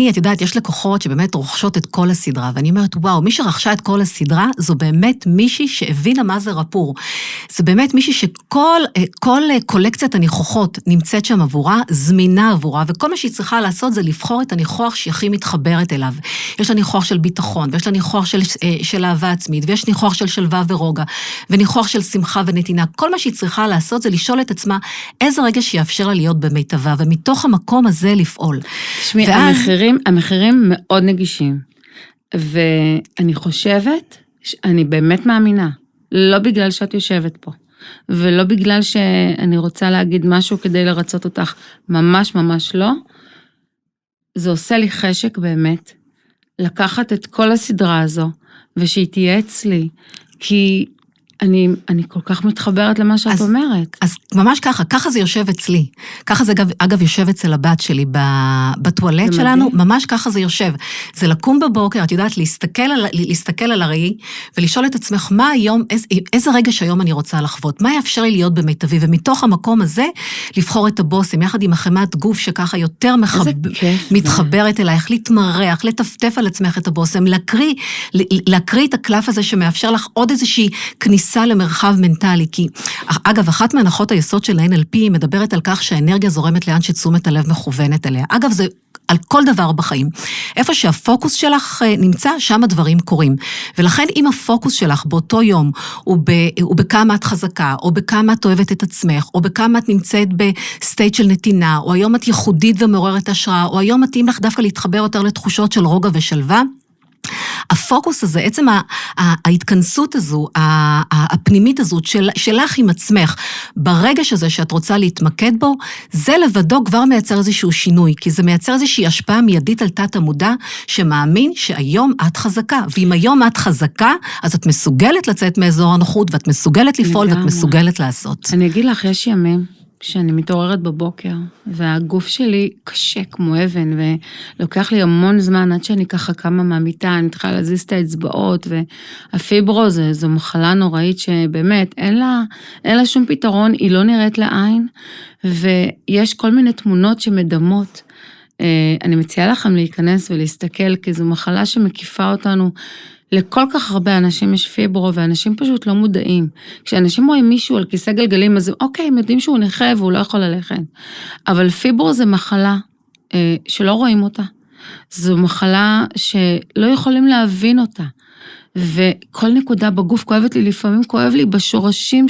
את יודעת, יש לקוחות שבאמת רוכשות את כל הסדרה, ואני אומרת, וואו, מי שרכשה את כל הסדרה, זו באמת מישהי שהבינה מה זה רפור. זה באמת מישהי שכל קולקציית הניחוחות נמצאת שם עבורה, זמינה עבורה, וכל מה שהיא צריכה לעשות זה לבחור את הניחוח שהכי מתחברת אליו. יש לה ניחוח של ביטחון, ויש לה ניחוח של אהבה עצמית, ויש ניחוח של שלווה ורוגע, וניחוח של שמחה ונתינה. כל מה שהיא צריכה לעשות זה לשאול את עצמה איזה רגע שיאפשר לה להיות במיטבה, ומתוך המקום הזה לפעול. תשמעי, המחירים מאוד נגישים, ואני חושבת, אני באמת מאמינה, לא בגלל שאת יושבת פה, ולא בגלל שאני רוצה להגיד משהו כדי לרצות אותך, ממש ממש לא, זה עושה לי חשק באמת, לקחת את כל הסדרה הזו, ושהיא תהיה אצלי, כי אני כל כך מתחברת למה שאת אומרת. אז ממש ככה זה יושב אצלי. ככה זה אגב יושב אצל הבת שלי, בטואלט שלנו, ממש ככה זה יושב. זה לקום בבוקר, את יודעת, להסתכל על הראי, ולשאול את עצמך, מה היום, איזה רגע שהיום אני רוצה לחוות, מה יאפשר לי להיות במיטבי, ומתוך המקום הזה, לבחור את הבוסם, יחד עם החמת גוף שככה יותר מתחברת אלייך, להתמרח, לטפטף על עצמך את הבוסם, להקריא את הקלף הזה שמאפשר לך עוד איזושהי כניסה למרחב מנטלי, כי אגב, אחת מהנחות היסוד של ה-NLP מדברת על כך שהאנרגיה זורמת לאן שתשומת הלב מכוונת אליה. אגב, זה על כל דבר בחיים. איפה שהפוקוס שלך נמצא, שם הדברים קורים. ולכן אם הפוקוס שלך באותו יום הוא בכמה את חזקה, או בכמה את אוהבת את עצמך, או בכמה את נמצאת בסטייט של נתינה, או היום את ייחודית ומעוררת השראה, או היום מתאים לך דווקא להתחבר יותר לתחושות של רוגע ושלווה, הפוקוס הזה, עצם ההתכנסות הזו, הפנימית הזאת שלך עם עצמך, ברגש הזה שאת רוצה להתמקד בו, זה לבדו כבר מייצר איזשהו שינוי, כי זה מייצר איזושהי השפעה מיידית על תת המודע, שמאמין שהיום את חזקה, ואם היום את חזקה, אז את מסוגלת לצאת מאזור הנוחות, ואת מסוגלת לפעול, ואת מסוגלת לעשות. אני אגיד לך, יש ימים, כשאני מתעוררת בבוקר, והגוף שלי קשה כמו אבן, ולוקח לי המון זמן עד שאני ככה קמה מהמיטה, אני מתחילה להזיז את האצבעות, והפיברו זו מחלה נוראית שבאמת אין לה שום פתרון, היא לא נראית לעין, ויש כל מיני תמונות שמדמות. אני מציעה לכם להיכנס ולהסתכל, כי זו מחלה שמקיפה אותנו, לכל כך הרבה אנשים יש פיברו, ואנשים פשוט לא מודעים. כשאנשים רואים מישהו על כיסא גלגלים, אז אוקיי, הם יודעים שהוא נכה והוא לא יכול ללכת. אבל פיברו זה מחלה שלא רואים אותה. זו מחלה שלא יכולים להבין אותה. וכל נקודה בגוף כואבת לי, לפעמים כואב לי בשורשים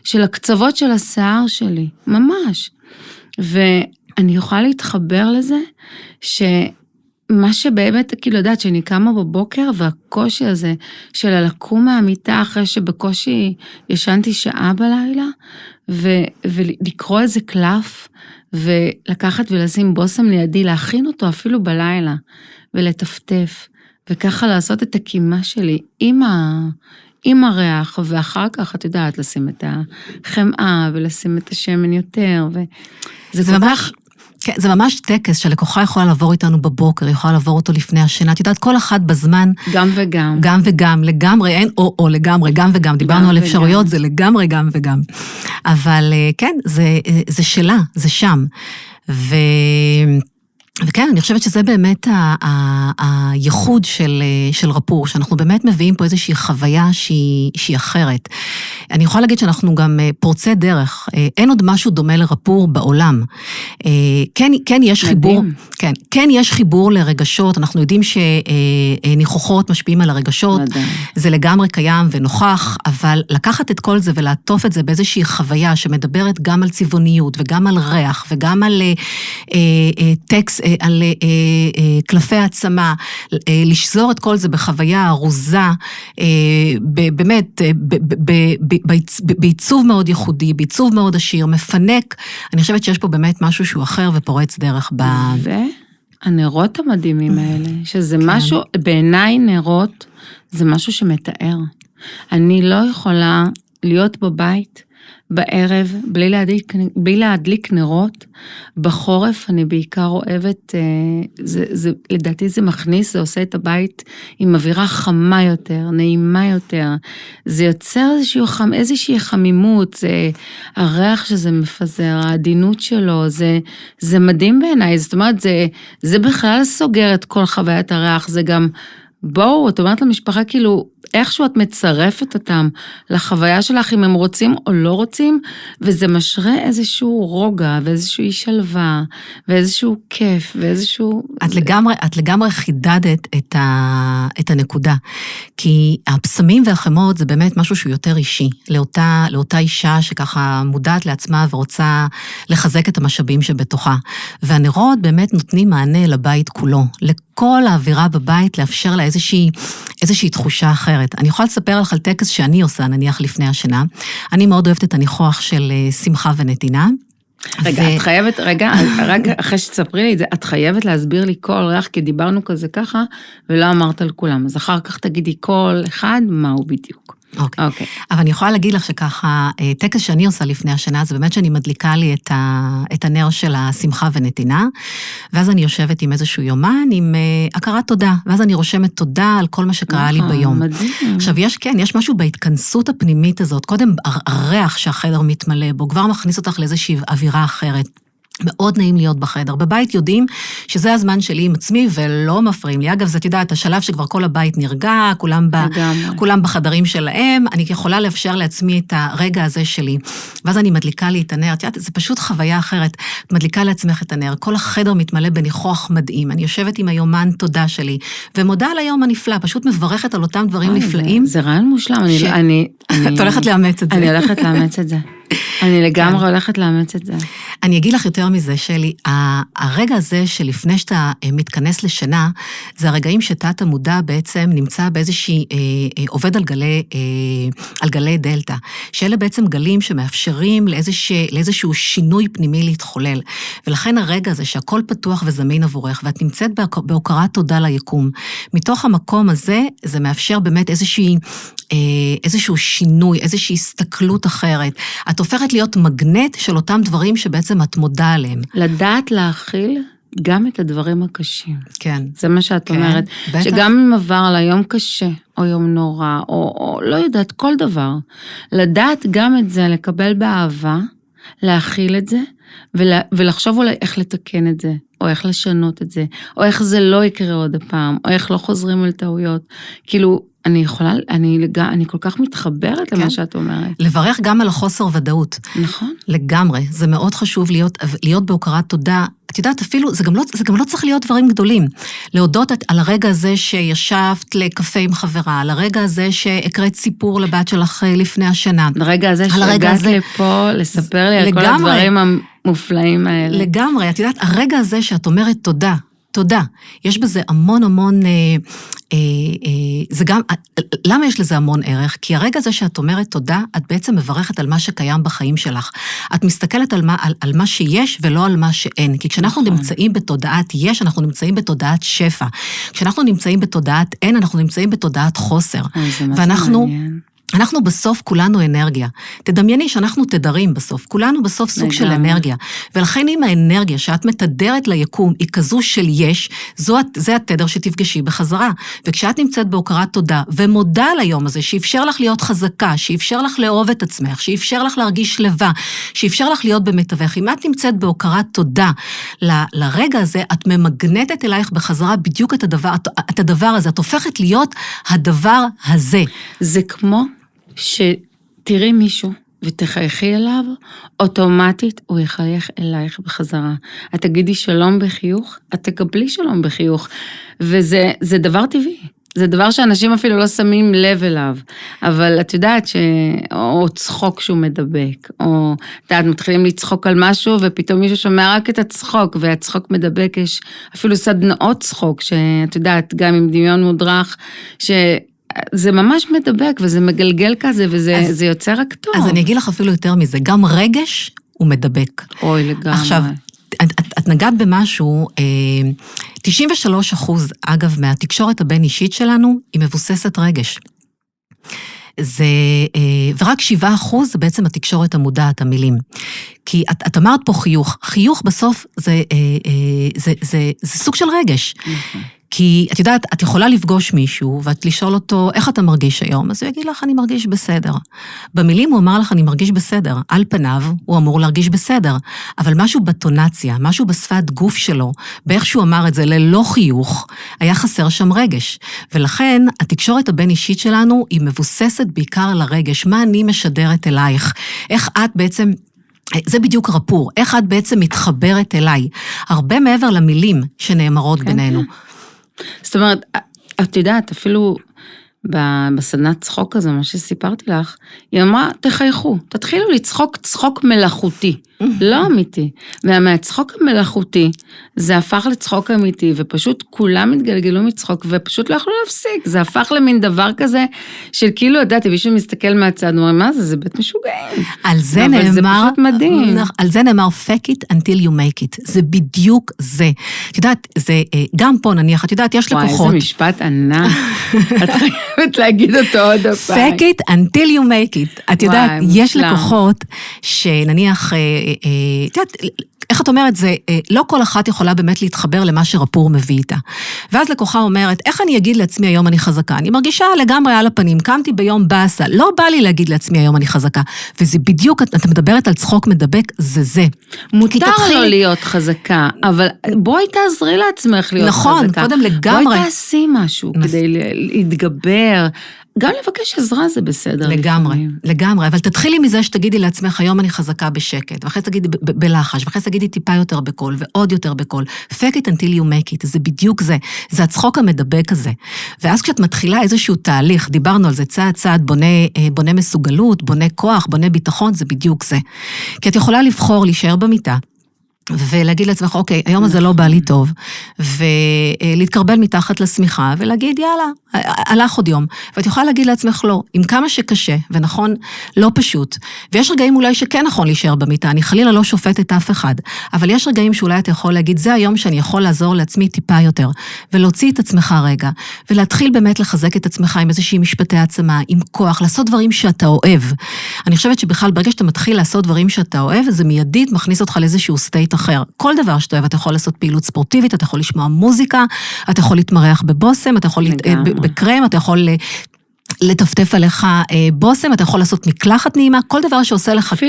של הקצוות של השיער שלי. ממש. ואני יכולה להתחבר לזה מה שבאמת, כאילו יודעת, שאני קמה בבוקר, והקושי הזה של לקום מהמיטה אחרי שבקושי ישנתי שעה בלילה, ולקרוא איזה קלף, ולקחת ולשים בוסם לידי, להכין אותו אפילו בלילה, ולטפטף, וככה לעשות את הקימה שלי עם הריח, ואחר כך את יודעת לשים את החמאה, ולשים את השמן יותר, וזה ממש... כן, זה ממש טקס שלקוחה יכולה לעבור איתנו בבוקר, יכולה לעבור אותו לפני השינה. את יודעת, כל אחד בזמן... גם וגם. גם וגם, לגמרי, אין או לגמרי, גם וגם. דיברנו על אפשרויות, זה לגמרי גם וגם. אבל כן, זה שלה, זה שם. וכן, אני חושבת שזה באמת הייחוד של רפור, שאנחנו באמת מביאים פה איזושהי חוויה שהיא אחרת. אני יכולה להגיד שאנחנו גם פורצי דרך, אין עוד משהו דומה לרפור בעולם. כן יש חיבור, כן יש חיבור לרגשות, אנחנו יודעים שניחוחות משפיעים על הרגשות, זה לגמרי קיים ונוכח, אבל לקחת את כל זה ולעטוף את זה באיזושהי חוויה שמדברת גם על צבעוניות וגם על ריח וגם על טקסט, על קלפי העצמה, לשזור את כל זה בחוויה ארוזה, באמת, בעיצוב מאוד ייחודי, בעיצוב מאוד עשיר, מפנק, אני חושבת שיש פה באמת משהו שהוא אחר ופורץ דרך והנרות המדהימים האלה, שזה משהו, בעיניי נרות, זה משהו שמתאר. אני לא יכולה להיות בבית, בערב, בלי להדליק נרות. בחורף אני בעיקר אוהבת, לדעתי זה מכניס, זה עושה את הבית עם אווירה חמה יותר, נעימה יותר. זה יוצר איזושהי חמימות, זה הריח שזה מפזר, העדינות שלו, זה מדהים בעיניי. זאת אומרת, זה בכלל סוגר את כל חוויית הריח, זה גם, בואו, את אומרת למשפחה כאילו, איכשהו את מצרפת אותם לחוויה שלך, אם הם רוצים או לא רוצים, וזה משרה איזשהו רוגע, ואיזשהו שלווה, ואיזשהו כיף, ואיזשהו... את לגמרי חידדת את הנקודה, כי הפסמים והחמות זה באמת משהו שהוא יותר אישי, לאותה אישה שככה מודעת לעצמה ורוצה לחזק את המשאבים שבתוכה, והנרות באמת נותנים מענה לבית כולו, לכל האווירה בבית, לאפשר לה איזושהי תחושה אחרת. אני יכולה לספר לך על טקס שאני עושה, נניח לפני השינה. אני מאוד אוהבת את הניחוח של שמחה ונתינה. רגע, את חייבת, רק אחרי שתספרי לי את זה, את חייבת להסביר לי כל ריח, כי דיברנו כזה ככה, ולא אמרת על כולם. אז אחר כך תגידי כל אחד, מהו בדיוק. אוקיי. אבל אני יכולה להגיד לך שככה, טקס שאני עושה לפני השנה, זה באמת שאני מדליקה לי את הנר של השמחה ונתינה, ואז אני יושבת עם איזשהו יומן, עם הכרת תודה, ואז אני רושמת תודה על כל מה שקרה לי ביום. מדהים. עכשיו, יש משהו בהתכנסות הפנימית הזאת, קודם הריח שהחדר מתמלא בו, כבר מכניס אותך לאיזושהי אווירה אחרת. מאוד נעים להיות בחדר. בבית יודעים שזה הזמן שלי עם עצמי ולא מפריעים לי. אגב, זאת יודעת, השלב שכבר כל הבית נרגע, כולם בחדרים שלהם, אני יכולה לאפשר לעצמי את הרגע הזה שלי. ואז אני מדליקה לי את הנר. זה פשוט חוויה אחרת. את מדליקה לעצמך את הנר. כל החדר מתמלא בניחוח מדהים. אני יושבת עם היומן תודה שלי, ומודה על היום הנפלא, פשוט מברכת על אותם דברים נפלאים. זה רעיון מושלם. את הולכת לאמץ את זה. אני הולכת לאמץ את זה. אני לגמרי הולכת לאמץ את זה. אני אגיד לך יותר מזה, שלי, הרגע הזה שלפני שאתה מתכנס לשינה, זה הרגעים שתת המודע בעצם נמצא באיזושהי, עובד על גלי דלטה, שאלה בעצם גלים שמאפשרים לאיזשהו שינוי פנימי להתחולל, ולכן הרגע הזה שהכל פתוח וזמין עבורך, ואת נמצאת בהוקרת תודה ליקום, מתוך המקום הזה, זה מאפשר באמת איזשהו שינוי, איזושהי הסתכלות אחרת. את הופכת להיות מגנט של אותם דברים שבעצם את מודה עליהם. לדעת להכיל גם את הדברים הקשים. כן. זה מה שאת אומרת. בטח. שגם אם עבר על היום קשה, או יום נורא, או לא יודעת, כל דבר. לדעת גם את זה, לקבל באהבה, להכיל את זה, ולחשוב אולי איך לתקן את זה, או איך לשנות את זה, או איך זה לא יקרה עוד הפעם, או איך לא חוזרים על טעויות. כאילו, אני כל כך מתחברת למה שאת אומרת. לברך גם על החוסר ודאות. נכון. לגמרי. זה מאוד חשוב להיות בהוקרת תודה. את יודעת, אפילו, זה גם לא צריך להיות דברים גדולים. להודות על הרגע הזה שישבת לקפה עם חברה, על הרגע הזה שהקראת סיפור לבת שלך לפני השנה. על הרגע הזה שהגעת לפה לספר לי על כל הדברים המופלאים האלה. לגמרי. את יודעת, הרגע הזה שאת אומרת תודה, תודה. יש בזה המון, זה גם, למה יש לזה המון ערך? כי הרגע הזה שאת אומרת תודה, את בעצם מברכת על מה שקיים בחיים שלך. את מסתכלת על מה שיש ולא על מה שאין. כי כשאנחנו נמצאים בתודעת יש, אנחנו נמצאים בתודעת שפע. כשאנחנו נמצאים בתודעת אין, אנחנו נמצאים בתודעת חוסר. אנחנו בסוף כולנו אנרגיה. תדמייני שאנחנו תדרים בסוף. כולנו בסוף סוג של אנרגיה. ולכן אם האנרגיה שאת מתדרת ליקום היא כזו של יש, זה התדר שתפגשי בחזרה. וכשאת נמצאת בהוקרת תודה ומודה על היום הזה, שאפשר לך להיות חזקה, שאפשר לך לאהוב את עצמך, שאפשר לך להרגיש שלווה, שאפשר לך להיות במתווך. אם את נמצאת בהוקרת תודה לרגע הזה, את ממגנטת אלייך בחזרה בדיוק את הדבר הזה. את הופכת להיות הדבר הזה. זה כמו שתראי מישהו ותחייכי אליו, אוטומטית הוא יחייך אלייך בחזרה. את תגידי שלום בחיוך, את תקבלי שלום בחיוך, וזה דבר טבעי. זה דבר שאנשים אפילו לא שמים לב אליו, אבל את יודעת או צחוק שהוא מדבק, או מתחילים לצחוק על משהו, ופתאום מישהו שומע רק את הצחוק, והצחוק מדבק, יש אפילו סדנאות צחוק, שאת יודעת, גם עם דמיון מודרך, זה ממש מדבק, וזה מגלגל כזה, וזה יוצר רק טוב. אז אני אגיד לך אפילו יותר מזה, גם רגש הוא מדבק. אוי, לגמרי. עכשיו, את נגעת במשהו, 93%, אגב, מהתקשורת הבין אישית שלנו, היא מבוססת רגש. ורק 7% זה בעצם התקשורת המודעת, המילים. כי את אמרת פה חיוך, חיוך בסוף זה סוג של רגש. כי את יודעת, את יכולה לפגוש מישהו, ואת לשאול אותו, איך אתה מרגיש היום? אז הוא יגיד לך, אני מרגיש בסדר. במילים הוא אמר לך, אני מרגיש בסדר. על פניו, הוא אמור להרגיש בסדר. אבל משהו בטונציה, משהו בשפת גוף שלו, באיך שהוא אמר את זה ללא חיוך, היה חסר שם רגש. ולכן, התקשורת הבין-אישית שלנו, היא מבוססת בעיקר על הרגש. מה אני משדרת אלייך? איך את בעצם... זה בדיוק רפור. איך את בעצם מתחברת אליי? הרבה מעבר למילים שנאמרות בינינו. זאת אומרת, את יודעת, אפילו בסדנת צחוק הזה, מה שסיפרתי לך, היא אמרה, תחייכו, תתחילו לצחוק צחוק מלאכותי, לא אמיתי. ומהצחוק המלאכותי, זה הפך לצחוק אמיתי, ופשוט כולם התגלגלו מצחוק, ופשוט לא יכלו להפסיק. זה הפך למין דבר כזה, של כאילו, ידעתי, מישהו מסתכל מהצד, אומר, מה זה? זה בית משוגעים. על זה נאמר, אבל זה פשוט מדהים. על זה נאמר, fake it until you make it. זה בדיוק זה. את יודעת, זה גם פה נניח, את יודעת, יש לקוחות. וואי, איזה משפט ענק. את חייבת להגיד אותו עוד הפעם. fake it until you make it. את יודעת, יש לקוחות שנניח, את יודעת, איך את אומרת, זה לא כל אחת יכולה באמת להתחבר למה שרפור מביא איתה. ואז לקוחה אומרת, איך אני אגיד לעצמי היום אני חזקה? אני מרגישה לגמרי על הפנים, קמתי ביום באסה, לא בא לי להגיד לעצמי היום אני חזקה. וזה בדיוק, את מדברת על צחוק מדבק, זה. מותר לו להיות חזקה, אבל בואי תעזרי לעצמך להיות חזקה. נכון, קודם לגמרי. בואי תעשי משהו כדי להתגבר. גם לבקש עזרה זה בסדר. לגמרי, אבל תתחילי מזה שתגידי לעצמך, היום אני חזקה בשקט, ואחרי תגידי בלחש, ואחרי תגידי טיפה יותר בקול, ועוד יותר בקול, fake it until you make it, זה בדיוק זה הצחוק המדבק הזה. ואז כשאת מתחילה איזשהו תהליך, דיברנו על זה צעד צעד, בונה מסוגלות, בונה כוח, בונה ביטחון, זה בדיוק זה. כי את יכולה לבחור להישאר במיטה, ולהגיד לעצמך, אוקיי, היום הזה לא בא לי טוב, ולהתקרבל מתחת לשמיכה, ולהגיד, יאללה, הלך עוד יום. ואת יכולה להגיד לעצמך לא, עם כמה שקשה, ונכון, לא פשוט. ויש רגעים אולי שכן נכון להישאר במיטה, אני חלילה לא שופטת אף אחד, אבל יש רגעים שאולי אתה יכול להגיד, זה היום שאני יכול לעזור לעצמי טיפה יותר, ולהוציא את עצמך רגע, ולהתחיל באמת לחזק את עצמך עם איזושהי משפטי העצמה, עם כוח, לעשות דברים שאתה אוהב. אני חושבת שבכלל ברגע שאתה מתחיל לעשות דברים שאתה אוהב, זה מיידית מכניס אותך לאיזשהו סטייט אחר. כל דבר שאתה אוהב, אתה יכול לעשות פעילות ספורטיבית, אתה יכול לשמוע מוזיקה, אתה יכול להתמרח בבוסם, אתה יכול בקרם, אתה יכול לטפטף עליך בוסם, אתה יכול לעשות מקלחת נעימה, כל דבר שעושה לך כיף.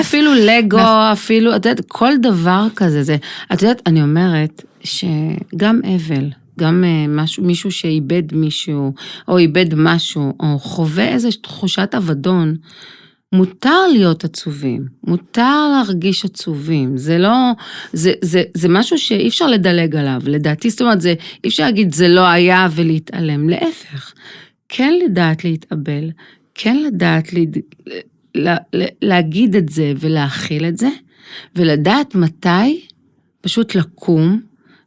אפילו לגו, אפילו, את יודעת, כל דבר כזה, זה, את יודעת, אני אומרת שגם אבל, גם מישהו שאיבד מישהו, או איבד משהו, או חווה איזו תחושת אבדון, מותר להיות עצובים, מותר להרגיש עצובים, זה לא, זה משהו שאי אפשר לדלג עליו, לדעתי, זאת אומרת, אי אפשר להגיד זה לא היה ולהתעלם, להפך, כן לדעת להתאבל, כן לדעת להגיד את זה ולהכיל את זה, ולדעת מתי פשוט לקום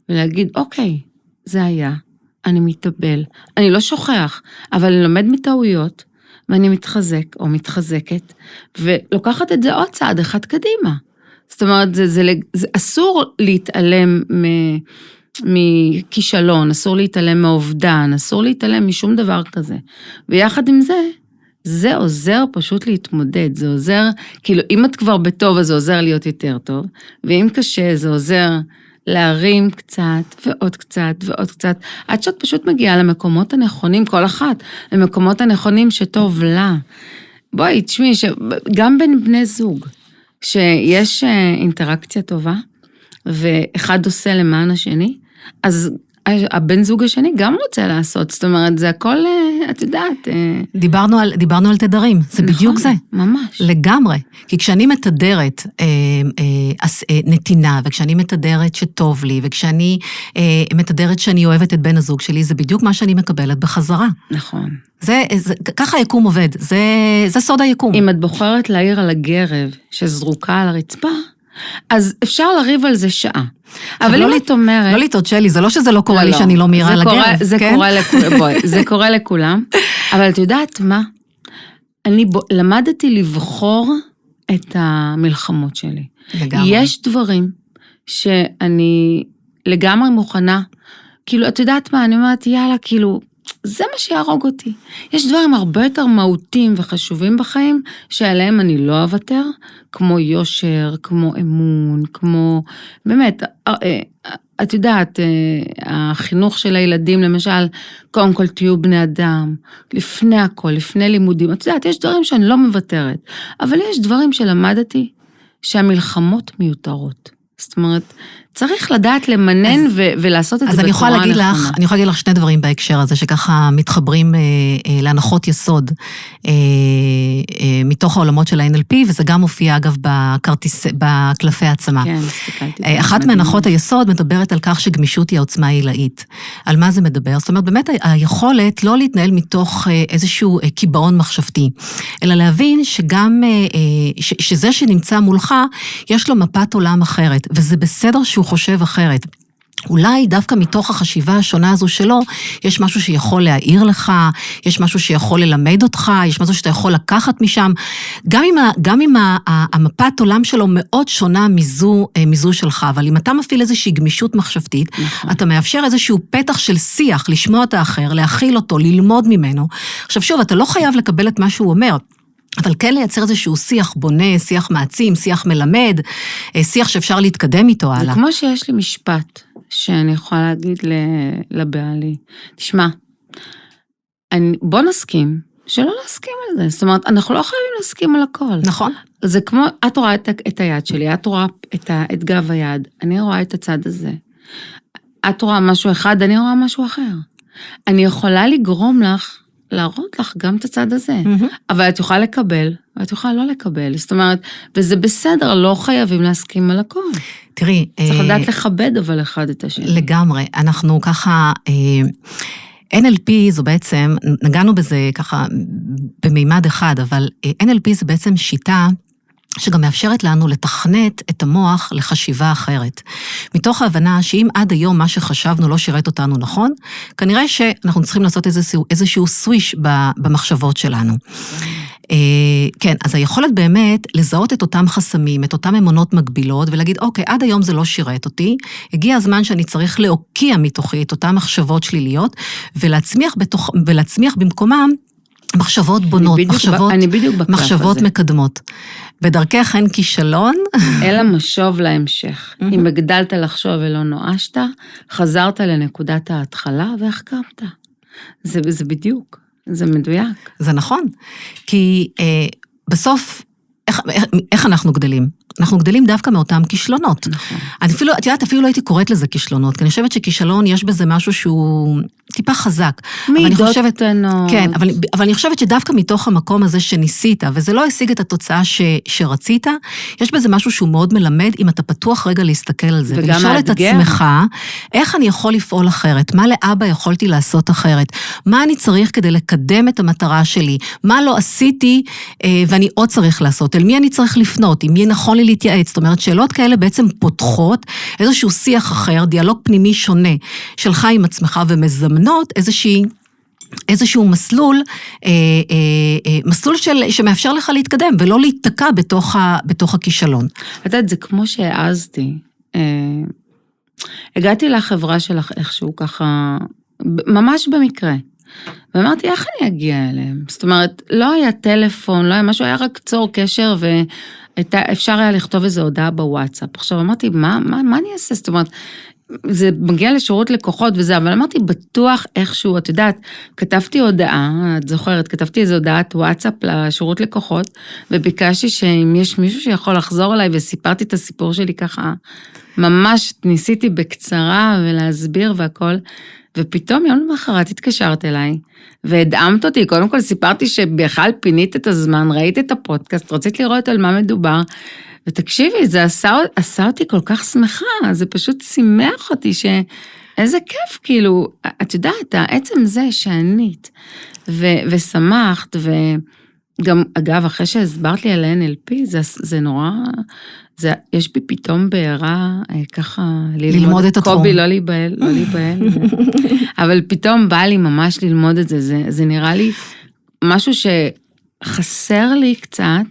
ולהגיד, אוקיי, זה היה, אני מתאבל, אני לא שוכח, אבל אני לומד מטעויות, ואני מתחזק או מתחזקת, ולוקחת את זה עוד צעד אחד קדימה. זאת אומרת, זה אסור להתעלם מכישלון, אסור להתעלם מאובדן, אסור להתעלם משום דבר כזה. ויחד עם זה, זה עוזר פשוט להתמודד, זה עוזר, כאילו אם את כבר בטוב, אז זה עוזר להיות יותר טוב, ואם קשה, זה עוזר להרים קצת ועוד קצת ועוד קצת, עד שאת פשוט מגיעה למקומות הנכונים, כל אחת, למקומות הנכונים שטוב לה. בואי, תשמעי, גם בין בני זוג, שיש אינטראקציה טובה, ואחד עושה למען השני, אז הבן זוג השני גם רוצה לעשות, זאת אומרת, זה הכל, את יודעת. דיברנו על תדרים, זה נכון, בדיוק זה. ממש. לגמרי. כי כשאני מתדרת נתינה, וכשאני מתדרת שטוב לי, וכשאני מתדרת שאני אוהבת את בן הזוג שלי, זה בדיוק מה שאני מקבלת בחזרה. נכון. ככה היקום עובד, זה סוד היקום. אם את בוחרת להעיר על הגרב שזרוקה על הרצפה, אז אפשר לריב על זה שעה. אבל אם את אומרת... לא לטעות שלי, זה לא שזה לא קורה לי שאני לא מעירה על הגרב. זה קורה לכולם, אבל את יודעת מה? אני למדתי לבחור את המלחמות שלי. לגמרי. יש דברים שאני לגמרי מוכנה, כאילו, את יודעת מה? אני אומרת, יאללה, כאילו, זה מה שיהרוג אותי. יש דברים הרבה יותר מהותיים וחשובים בחיים, שעליהם אני לא אוותר, כמו יושר, כמו אמון, כמו, באמת, את יודעת, החינוך של הילדים, למשל, קודם כל תהיו בני אדם, לפני הכל, לפני לימודים, את יודעת, יש דברים שאני לא מוותרת, אבל יש דברים שלמדתי, שהמלחמות מיותרות. זאת אומרת, צריך לדעת למנן ולעשות את זה בצורה נכונה. אז אני יכולה להגיד לך שני דברים בהקשר הזה, שככה מתחברים להנחות יסוד, מתוך העולמות של ה-NLP, וזה גם מופיע אגב בקלפי העצמה. כן, הסתכלתי. אחת מהנחות היסוד מדברת על כך שגמישות היא העוצמה העילאית. על מה זה מדבר? זאת אומרת, באמת היכולת לא להתנהל מתוך איזשהו קיבעון מחשבתי, אלא להבין שגם, שזה שנמצא מולך, יש לו מפת עולם אחרת, וזה בסדר שהוא חושב אחרת. אולי דווקא מתוך החשיבה השונה הזו שלו, יש משהו שיכול להעיר לך, יש משהו שיכול ללמד אותך, יש משהו שאתה יכול לקחת משם, גם אם המפת עולם שלו מאוד שונה מזו שלך, אבל אם אתה מפעיל איזושהי גמישות מחשבתית, אתה מאפשר איזשהו פתח של שיח, לשמוע את האחר, להכיל אותו, ללמוד ממנו. עכשיו שוב, אתה לא חייב לקבל את מה שהוא אומר, אבל כן לייצר איזשהו שיח בונה, שיח מעצים, שיח מלמד, שיח שאפשר להתקדם איתו הלאה. זה כמו שיש לי משפט שאני יכולה להגיד לבעלי, תשמע, בוא נסכים, שלא נסכים על זה, זאת אומרת, אנחנו לא חייבים להסכים על הכל. נכון. זה כמו, את רואה את היד שלי, את רואה את גב היד, אני רואה את הצד הזה. את רואה משהו אחד, אני רואה משהו אחר. אני יכולה לגרום לך, להראות לך גם את הצד הזה, אבל את יכולה לקבל, ואת יכולה לא לקבל, זאת אומרת, וזה בסדר, לא חייבים להסכים על הכל. תראי, צריך לדעת לכבד אבל אחד את השני. לגמרי, אנחנו ככה, NLP זו בעצם, נגענו בזה ככה במימד אחד, אבל NLP זה בעצם שיטה, שגם מאפשרת לנו לתכנת את המוח לחשיבה אחרת. מתוך ההבנה שאם עד היום מה שחשבנו לא שירת אותנו נכון, כנראה שאנחנו צריכים לעשות איזשהו סוויש במחשבות שלנו. כן, אז היכולת באמת לזהות את אותם חסמים, את אותם אמונות מגבילות, ולהגיד, אוקיי, עד היום זה לא שירת אותי, הגיע הזמן שאני צריך להוקיע מתוכי את אותם מחשבות שליליות, ולהצמיח במקומם מחשבות בונות, מחשבות מקדמות. בדרכך אין כישלון. אלא משוב להמשך. אם הגדלת לחשוב ולא נואשת, חזרת לנקודת ההתחלה והחכמת. זה בדיוק, זה מדויק. זה נכון, כי בסוף, איך אנחנו גדלים? אנחנו גדלים דווקא מאותם כישלונות. נכון. את יודעת, אפילו לא הייתי קוראת לזה כישלונות, כי אני חושבת שכישלון יש בזה משהו שהוא טיפה חזק. מידות קטנות. כן, אבל אני חושבת שדווקא מתוך המקום הזה שניסית, וזה לא השיג את התוצאה שרצית, יש בזה משהו שהוא מאוד מלמד, אם אתה פתוח רגע להסתכל על זה. וגם ולשאול את עצמך, איך אני יכול לפעול אחרת? מה לאבא יכולתי לעשות אחרת? מה אני צריך כדי לקדם את המטרה שלי? מה לא עשיתי ואני עוד צריך לעשות? אל מי אני צריך לפנות? עם מי נכון לי להתייעץ? זאת אומרת, שאלות כאלה בעצם פותחות איזשהו שיח אחר, דיאלוג פנימי שונה שלך עם עצמך ומזמנות איזשהו מסלול, מסלול שמאפשר לך להתקדם ולא להתקע בתוך הכישלון. את יודעת, זה כמו שהעזתי. הגעתי לחברה שלך איכשהו ככה, ממש במקרה. ואמרתי, איך אני אגיע אליהם? זאת אומרת, לא היה טלפון, לא היה משהו, היה רק צור קשר, ואפשר היה לכתוב איזו הודעה בוואטסאפ. עכשיו אמרתי, מה אני אעשה? זאת אומרת, זה מגיע לשירות לקוחות וזה, אבל אמרתי, בטוח איכשהו, את יודעת, כתבתי הודעה, את זוכרת, כתבתי איזו הודעת וואטסאפ לשירות לקוחות, וביקשתי שאם יש מישהו שיכול לחזור אליי, וסיפרתי את הסיפור שלי ככה, ממש ניסיתי בקצרה ולהסביר והכל, ופתאום יום למחרת התקשרת אליי, והדאמת אותי, קודם כל סיפרתי שבכלל פינית את הזמן, ראית את הפודקאסט, רצית לראות על מה מדובר, ותקשיבי, זה עשה אותי כל כך שמחה, זה פשוט שימח אותי, שאיזה כיף, כאילו, את יודעת, העצם זה שענית, ושמחת, וגם, אגב, אחרי שהסברת לי על NLP, זה נורא, יש בי פתאום בעירה, ככה, ללמוד את התחום. קובי, לא להיבהל, אבל פתאום בא לי ממש ללמוד את זה, זה נראה לי משהו שחסר לי קצת,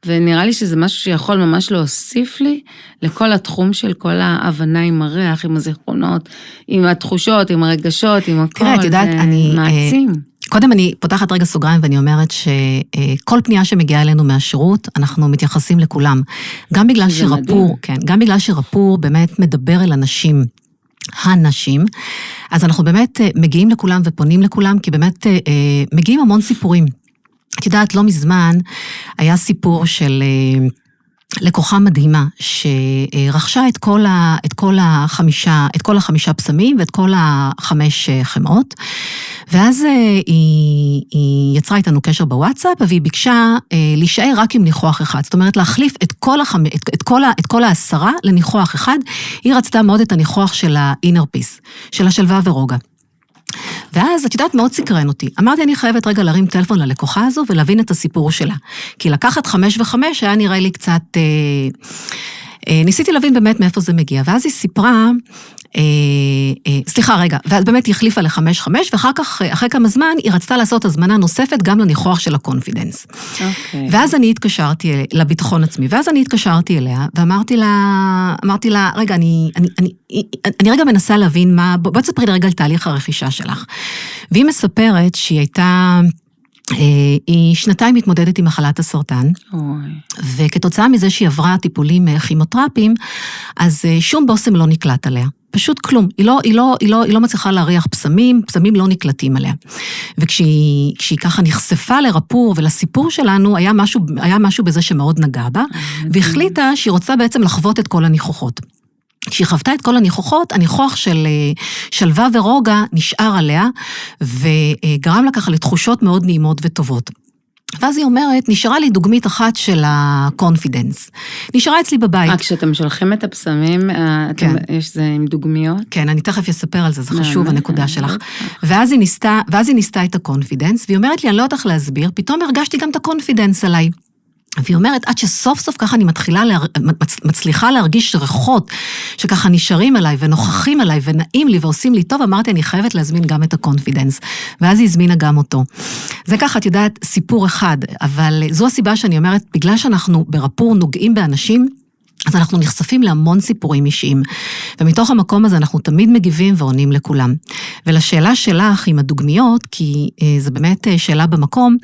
ונראה לי שזה משהו שיכול ממש להוסיף לי לכל התחום של כל ההבנה עם הריח, עם הזיכרונות, עם התחושות, עם הרגשות, עם הכל. תראה, את יודעת, זה מעצים. קודם אני פותחת רגע סוגריים ואני אומרת שכל פנייה שמגיעה אלינו מהשירות, אנחנו מתייחסים לכולם. גם בגלל שרפור, כן, גם בגלל שרפור באמת מדבר אל אנשים, הנשים, אז אנחנו באמת מגיעים לכולם ופונים לכולם, כי באמת מגיעים המון סיפורים. את יודעת, לא מזמן היה סיפור של לקוחה מדהימה, שרכשה את כל החמישה פסמים ואת כל 5 חמאות, ואז היא יצרה איתנו קשר בוואטסאפ, והיא ביקשה להישאר רק עם ניחוח אחד, זאת אומרת להחליף את כל 10 לניחוח אחד, היא רצתה מאוד את הניחוח של ה-inner peace, של השלווה ורוגע. ואז, את יודעת, מאוד סקרן אותי. אמרתי, אני חייבת רגע להרים טלפון ללקוחה הזו ולהבין את הסיפור שלה. כי לקחת 5 ו5 היה נראה לי קצת... ניסיתי להבין באמת מאיפה זה מגיע. ואז היא סיפרה... סליחה, רגע. ואז באמת היא החליפה ל5-5, ואחר כך, אחרי כמה זמן, היא רצתה לעשות הזמנה נוספת גם לניחוח של הקונפידנס. ואז אני התקשרתי לביטחון עצמי, ואז אני התקשרתי אליה, ואמרתי לה, רגע, אני רגע מנסה להבין מה, בואי תספרי לי רגע על תהליך הרכישה שלך. והיא מספרת שהיא הייתה, היא 2 מתמודדת עם מחלת הסרטן, וכתוצאה מזה שהיא עברה טיפולים כימותרפיים, אז שום בושם לא נקלט עליה. פשוט כלום, היא לא מצליחה להריח פסמים לא נקלטים עליה. וכשהיא ככה נחשפה לרפור ולסיפור שלנו, היה משהו בזה שמאוד נגע בה, והחליטה שהיא רוצה בעצם לחוות את כל הניחוחות. כשהיא חוותה את כל הניחוחות, הניחוח של שלווה ורוגע נשאר עליה, וגרם לה ככה לתחושות מאוד נעימות וטובות. ואז היא אומרת, נשארה לי דוגמית אחת של הקונפידנס. נשארה אצלי בבית. כשאתם משולחים את הפסמים, יש זה עם דוגמיות? כן, אני תכף אספר על זה, זה חשוב הנקודה שלך. ואז היא ניסתה את הקונפידנס, והיא אומרת לי, אני לא יודעת להסביר, פתאום הרגשתי גם את הקונפידנס עליי. והיא אומרת, עד שסוף סוף ככה אני מצליחה להרגיש ריחות, שככה נשארים עליי ונוכחים עליי ונעים לי ועושים לי טוב, אמרתי, אני חייבת להזמין גם את הקונפידנס. ואז היא הזמינה גם אותו. זה ככה, את יודעת, סיפור אחד, אבל זו הסיבה שאני אומרת, בגלל שאנחנו ברפור נוגעים באנשים, אז אנחנו נחשפים להמון סיפורים אישיים, ומתוך המקום הזה אנחנו תמיד מגיבים ועונים לכולם. ולשאלה שלך עם הדוגמיות, כי זה באמת שאלה במקום,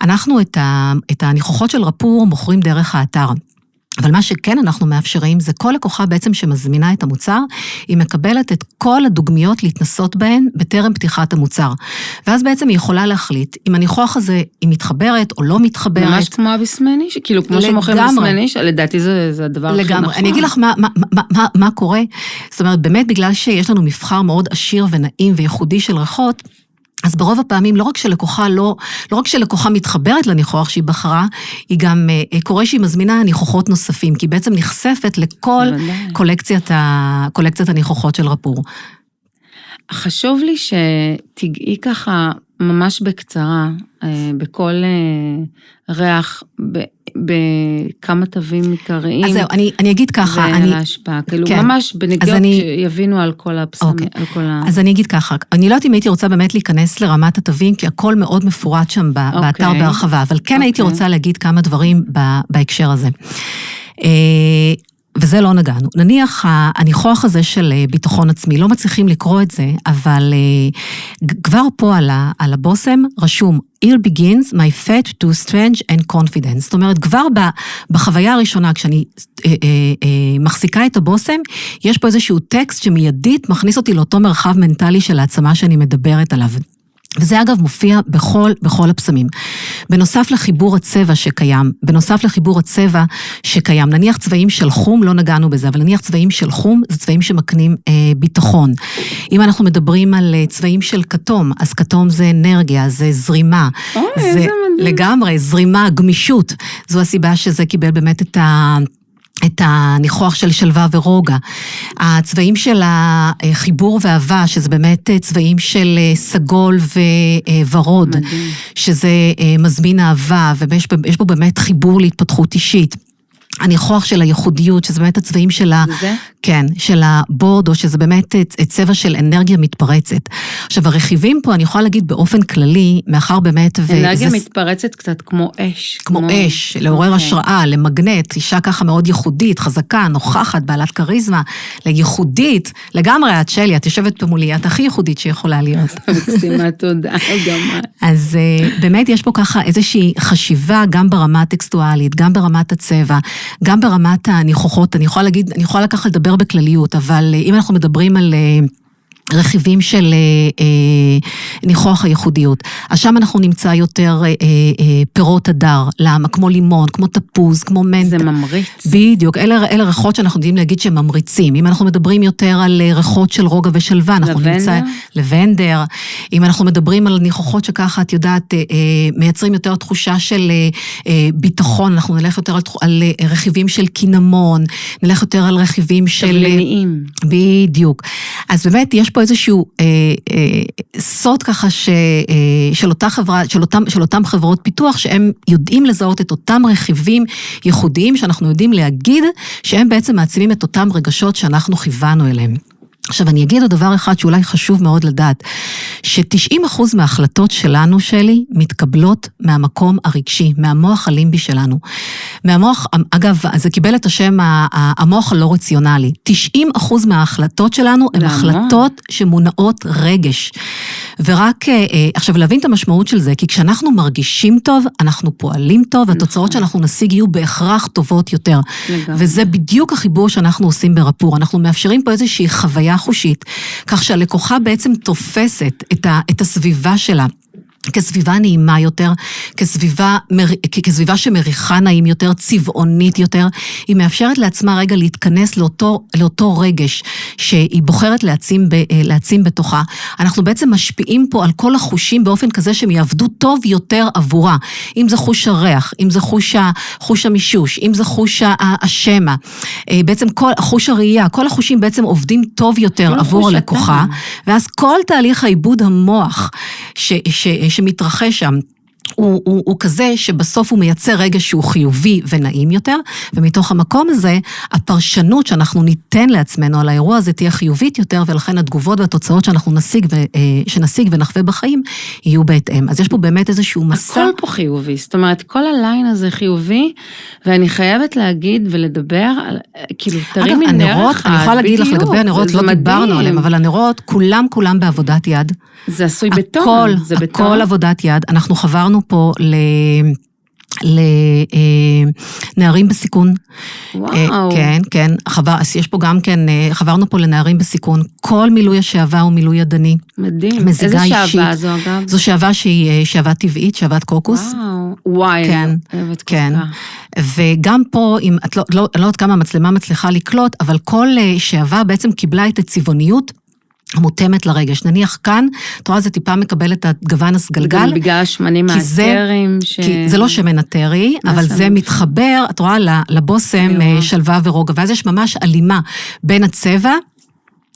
אנחנו את הניחוחות של רפור מוכרים דרך האתר. אבל מה שכן אנחנו מאפשרים, זה כל לקוחה בעצם שמזמינה את המוצר, היא מקבלת את כל הדוגמיות להתנסות בהן בטרם פתיחת המוצר. ואז בעצם היא יכולה להחליט, אם הניחוח הזה היא מתחברת או לא מתחברת. ממש כמו הביסמני, כאילו כמו שמוכרים ביסמני, לדעתי זה הדבר הכי נכון. לגמרי, אני אגיד לך מה קורה, זאת אומרת, באמת בגלל שיש לנו מבחר מאוד עשיר ונעים וייחודי של ריחות, אז ברוב הפעמים, לא רק שלקוחה מתחברת לניחוח שהיא בחרה, היא גם קורה שהיא מזמינה ניחוחות נוספים, כי היא בעצם נחשפת לכל קולקציית הניחוחות של רפור. חשוב לי שתגעי ככה ממש בקצרה, בכל ריח, בכמה תווים עיקריים. אז זהו, אני אגיד ככה. ועל ההשפעה, כאילו ממש בנגיעות שיבינו על כל הפסמים, על כל ה... אז אני אגיד ככה, אני לא יודעת אם הייתי רוצה באמת להיכנס לרמת התווים, כי הכל מאוד מפורט שם באתר בהרחבה, אבל כן הייתי רוצה להגיד כמה דברים בהקשר הזה. וזה לא נגענו. נניח, הניחוח הזה של ביטחון עצמי, לא מצליחים לקרוא את זה, אבל כבר פה על הבוסם רשום, Here begins my fate to strange and confidence. זאת אומרת, כבר בחוויה הראשונה, כשאני מחזיקה את הבוסם, יש פה איזשהו טקסט שמיידית מכניס אותי לאותו מרחב מנטלי של העצמה שאני מדברת עליו. וזה אגב מופיע בכל הפסמים. בנוסף לחיבור הצבע שקיים, נניח צבעים של חום, לא נגענו בזה, אבל נניח צבעים של חום, זה צבעים שמקנים ביטחון. אם אנחנו מדברים על צבעים של כתום, אז כתום זה אנרגיה, זה זרימה. זה לגמרי, זרימה, גמישות. זו הסיבה שזה קיבל באמת את הניחוח של שלווה ורוגע. הצבעים של החיבור ואהבה, שזה באמת צבעים של סגול וורוד, שזה מזמין אהבה, ויש בו באמת חיבור להתפתחות אישית. הניחוח של הייחודיות, שזה באמת הצבעים של זה? כן, של הבורדו, שזה באמת צבע של אנרגיה מתפרצת. עכשיו, הרכיבים פה, אני יכולה להגיד באופן כללי, מאחר באמת... אנרגיה מתפרצת קצת כמו אש. כמו אש, לעורר השראה, למגנט, אישה ככה מאוד ייחודית, חזקה, נוכחת, בעלת קריזמה, לייחודית, לגמרי, את שלי, את יושבת פה מולי, את הכי ייחודית שיכולה להיות. מקסימה, תודה, גם. אז באמת יש פה ככה איזושהי חשיבה, גם ברמה הטקסטואלית, גם ברמת הצבע, גם ברמת הניחוחות, אני יכולה לקחת לדבר בכלליות, אבל אם אנחנו מדברים על רכיבים של ניחוח הייחודיות, אז שם אנחנו נמצא יותר פירות הדר, למה? כמו לימון, כמו תפוז, כמו מנטה. זה ממריץ. בדיוק, אלה ריחות שאנחנו יודעים להגיד שהם ממריצים. אם אנחנו מדברים יותר על ריחות של רוגע ושלווה, אנחנו נמצא... לבנדר. אם אנחנו מדברים על ניחוחות שככה, את יודעת, מייצרים יותר תחושה של ביטחון, אנחנו נלך יותר על רכיבים של קינמון, נלך יותר על רכיבים של... תבליניים. בדיוק. אז באמת יש פה איזשהו סוד ככה של אותם חברות פיתוח, שהם יודעים לזהות את אותם רכיבים ייחודיים, שאנחנו יודעים להגיד שהם בעצם מעצימים את אותם רגשות שאנחנו כיוונו אליהם. עכשיו, אני אגיד עוד דבר אחד שאולי חשוב מאוד לדעת, ש90% מההחלטות שלנו, שלי, מתקבלות מהמקום הרגשי, מהמוח הלימבי שלנו. מהמוח, אגב, זה קיבל את השם המוח הלא רציונלי. 90% מההחלטות שלנו הן החלטות שמונעות רגש. ורק, עכשיו, להבין את המשמעות של זה, כי כשאנחנו מרגישים טוב, אנחנו פועלים טוב, והתוצאות שאנחנו נשיג יהיו בהכרח טובות יותר. וזה בדיוק החיבור שאנחנו עושים ברפור. אנחנו מאפשרים פה איזושהי חוויה חושית, כך שהלקוחה בעצם תופסת את הסביבה שלה, כסביבה נעימה יותר, כסביבה שמריחה נעים יותר, צבעונית יותר, היא מאפשרת לעצמה רגע להתכנס לאותו רגש, שהיא בוחרת להעצים בתוכה. אנחנו בעצם משפיעים פה על כל החושים באופן כזה שהם יעבדו טוב יותר עבורה. אם זה חוש הריח, אם זה חוש המישוש, אם זה חוש השמע, בעצם חוש הראייה, כל החושים בעצם עובדים טוב יותר עבור הלקוחה, ואז כל תהליך העיבוד המוח שמתרחש שם, הוא כזה שבסוף הוא מייצר רגע שהוא חיובי ונעים יותר, ומתוך המקום הזה, הפרשנות שאנחנו ניתן לעצמנו על האירוע הזה תהיה חיובית יותר, ולכן התגובות והתוצאות שאנחנו נשיג ונחווה בחיים, יהיו בהתאם. אז יש פה באמת איזשהו מסע. הכל פה חיובי, זאת אומרת, כל הליין הזה חיובי, ואני חייבת להגיד ולדבר, כאילו, תרימי נר אחד, אני יכולה להגיד לך לגבי הנרות, לא דיברנו עליהם, אבל הנרות, כולם בעבודת יד. זה עשוי בטון, זה בטון. הכל עבודת יד. אנחנו חברנו פה לנערים בסיכון. וואו. כן, אז יש פה גם כן, חברנו פה לנערים בסיכון. כל מילוי השעבה הוא מילוי ידני. מדהים. איזה שעבה זו אגב? זו שעבה שהיא שעבה טבעית, שעבת קוקוס. וואי, כן, כן. וגם פה, אני לא יודעת כמה המצלמה מצליחה לקלוט, אבל כל שעבה בעצם קיבלה את הצבעוניות, המותאמת לרגש. נניח כאן, את רואה, זה טיפה מקבל את הגוון הסגלגל. גם בגלל השמנים מהטרים. כי זה לא שמן הטרי, אבל זה מתחבר, את רואה, לבוסם שלווה ורוגע. ואז יש ממש אלימה בין הצבע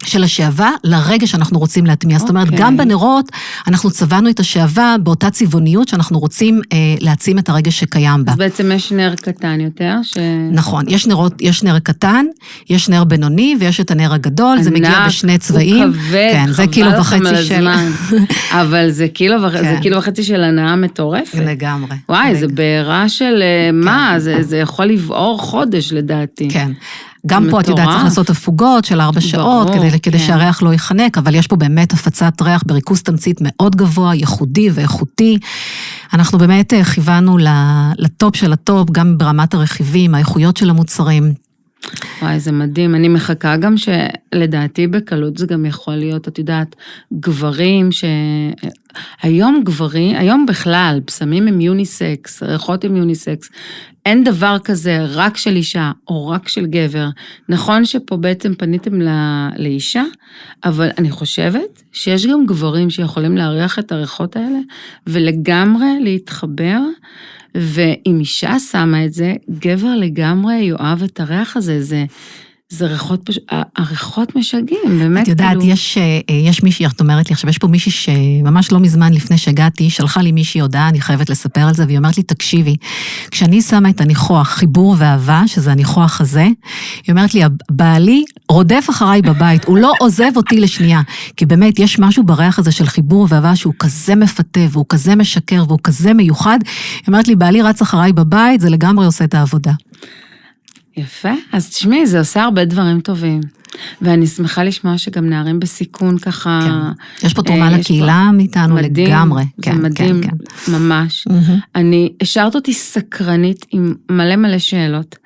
של השעבה לרגע שאנחנו רוצים להטמיע. זאת אומרת, גם בנרות, אנחנו צבענו את השעבה באותה צבעוניות שאנחנו רוצים להעצים את הרגע שקיים בה. אז בעצם יש נר קטן יותר? נכון, יש נר קטן, יש נר בינוני, ויש את הנר הגדול, זה מגיע בשני צבעים. הוא כבד, זה קילו וחצי של... אבל זה קילו וחצי של הנאה מטורפת. לגמרי. וואי, זה בעירה של מה? זה יכול לבעור חודש לדעתי. כן. גם פה את יודעת, צריך לעשות הפוגות של 4 שעות, כדי שהריח לא יחנק, אבל יש פה באמת הפצת ריח בריכוז תמצית מאוד גבוה, ייחודי ואיכותי. אנחנו באמת כיוונו לטופ של הטופ, גם ברמת הרכיבים, האיכויות של המוצרים. וואי, זה מדהים. אני מחכה גם שלדעתי בקלות זה גם יכול להיות, את יודעת, גברים היום גברים, היום בכלל, בשמים הם יוניסקס, ריחות הם יוניסקס, אין דבר כזה רק של אישה או רק של גבר. נכון שפה בעצם פניתם לאישה, אבל אני חושבת שיש גם גברים שיכולים להריח את הריחות האלה, ולגמרי להתחבר, ואם אישה שמה את זה, גבר לגמרי יאהב את הריח הזה, זה עריכות משגעים, באמת. את יודעת, יש מישהי, את אומרת לי, עכשיו יש פה מישהי שממש לא מזמן לפני שהגעתי, שלחה לי מישהי הודעה, אני חייבת לספר על זה, והיא אומרת לי, תקשיבי, כשאני שמה את הניחוח, חיבור ואהבה, שזה הניחוח הזה, היא אומרת לי, בעלי רודף אחריי בבית, הוא לא עוזב אותי לשנייה, כי באמת יש משהו בריח הזה של חיבור ואהבה, שהוא כזה מפתה, והוא כזה משקר, והוא כזה מיוחד, היא אומרת לי, בעלי רץ אחריי בבית, זה לגמרי עושה את העבודה. יפה, אז תשמעי, זה עושה הרבה דברים טובים, ואני שמחה לשמוע שגם נערים בסיכון ככה... כן. יש פה תרומה לקהילה מאיתנו לגמרי. זה מדהים, ממש. אני השארת אותי סקרנית עם מלא שאלות,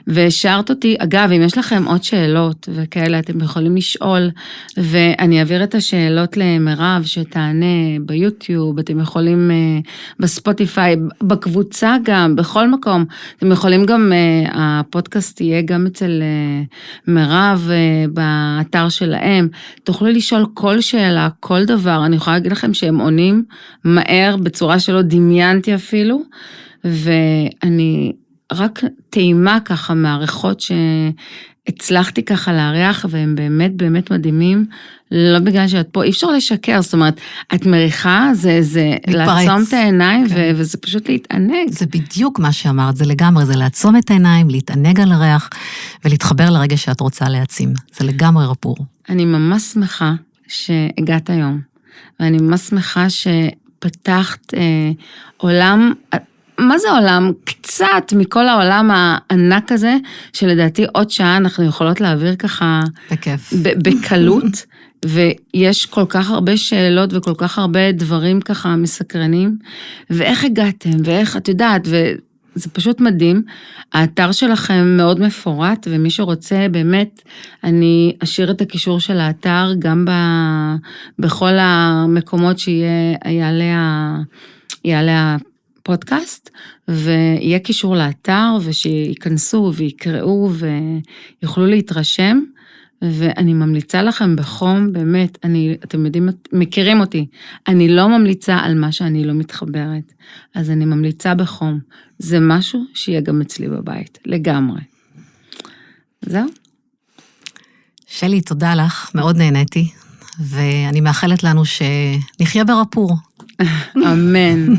והשארת אותי, אגב, אם יש לכם עוד שאלות וכאלה, אתם יכולים לשאול, ואני אעביר את השאלות למירב שתענה ביוטיוב, אתם יכולים בספוטיפיי, בקבוצה גם, בכל מקום, אתם יכולים גם, הפודקאסט יהיה גם אצל מירב, באתר שלהם, תוכלו לשאול כל שאלה, כל דבר, אני יכולה להגיד לכם שהם עונים מהר, בצורה שלא דמיינתי אפילו, ואני רק טעימה ככה מערכות שהצלחתי ככה להריח, והם באמת מדהימים, לא בגלל שאת פה, אי אפשר לשקר, זאת אומרת, את מריחה, זה לעצום את העיניים, וזה פשוט להתענג. זה בדיוק מה שאמרת, זה לגמרי, זה לעצום את העיניים, להתענג על הריח, ולהתחבר לרגע שאת רוצה להעצים. זה לגמרי רפור. אני ממש שמחה שהגעת היום, ואני ממש שמחה שפתחת עולם, מה זה עולם? קצת מכל העולם הענק הזה, שלדעתי עוד שעה אנחנו יכולות להעביר ככה, בכיף. בקלות, ויש כל כך הרבה שאלות וכל כך הרבה דברים ככה מסקרנים, ואיך הגעתם, ואיך את יודעת, וזה פשוט מדהים, האתר שלכם מאוד מפורט, ומי שרוצה באמת, אני אשאיר את הקישור של האתר, גם בכל המקומות יעלה הפודקאסט, ויהיה קישור לאתר, ושיכנסו ויקראו, ויוכלו להתרשם, ואני ממליצה לכם בחום, באמת, אתם יודעים, מכירים אותי, אני לא ממליצה על מה שאני לא מתחברת, אז אני ממליצה בחום, זה משהו שיהיה גם אצלי בבית, לגמרי. זהו? שלי, תודה לך, מאוד נהניתי, ואני מאחלת לנו שנחיה ברפור. אמן.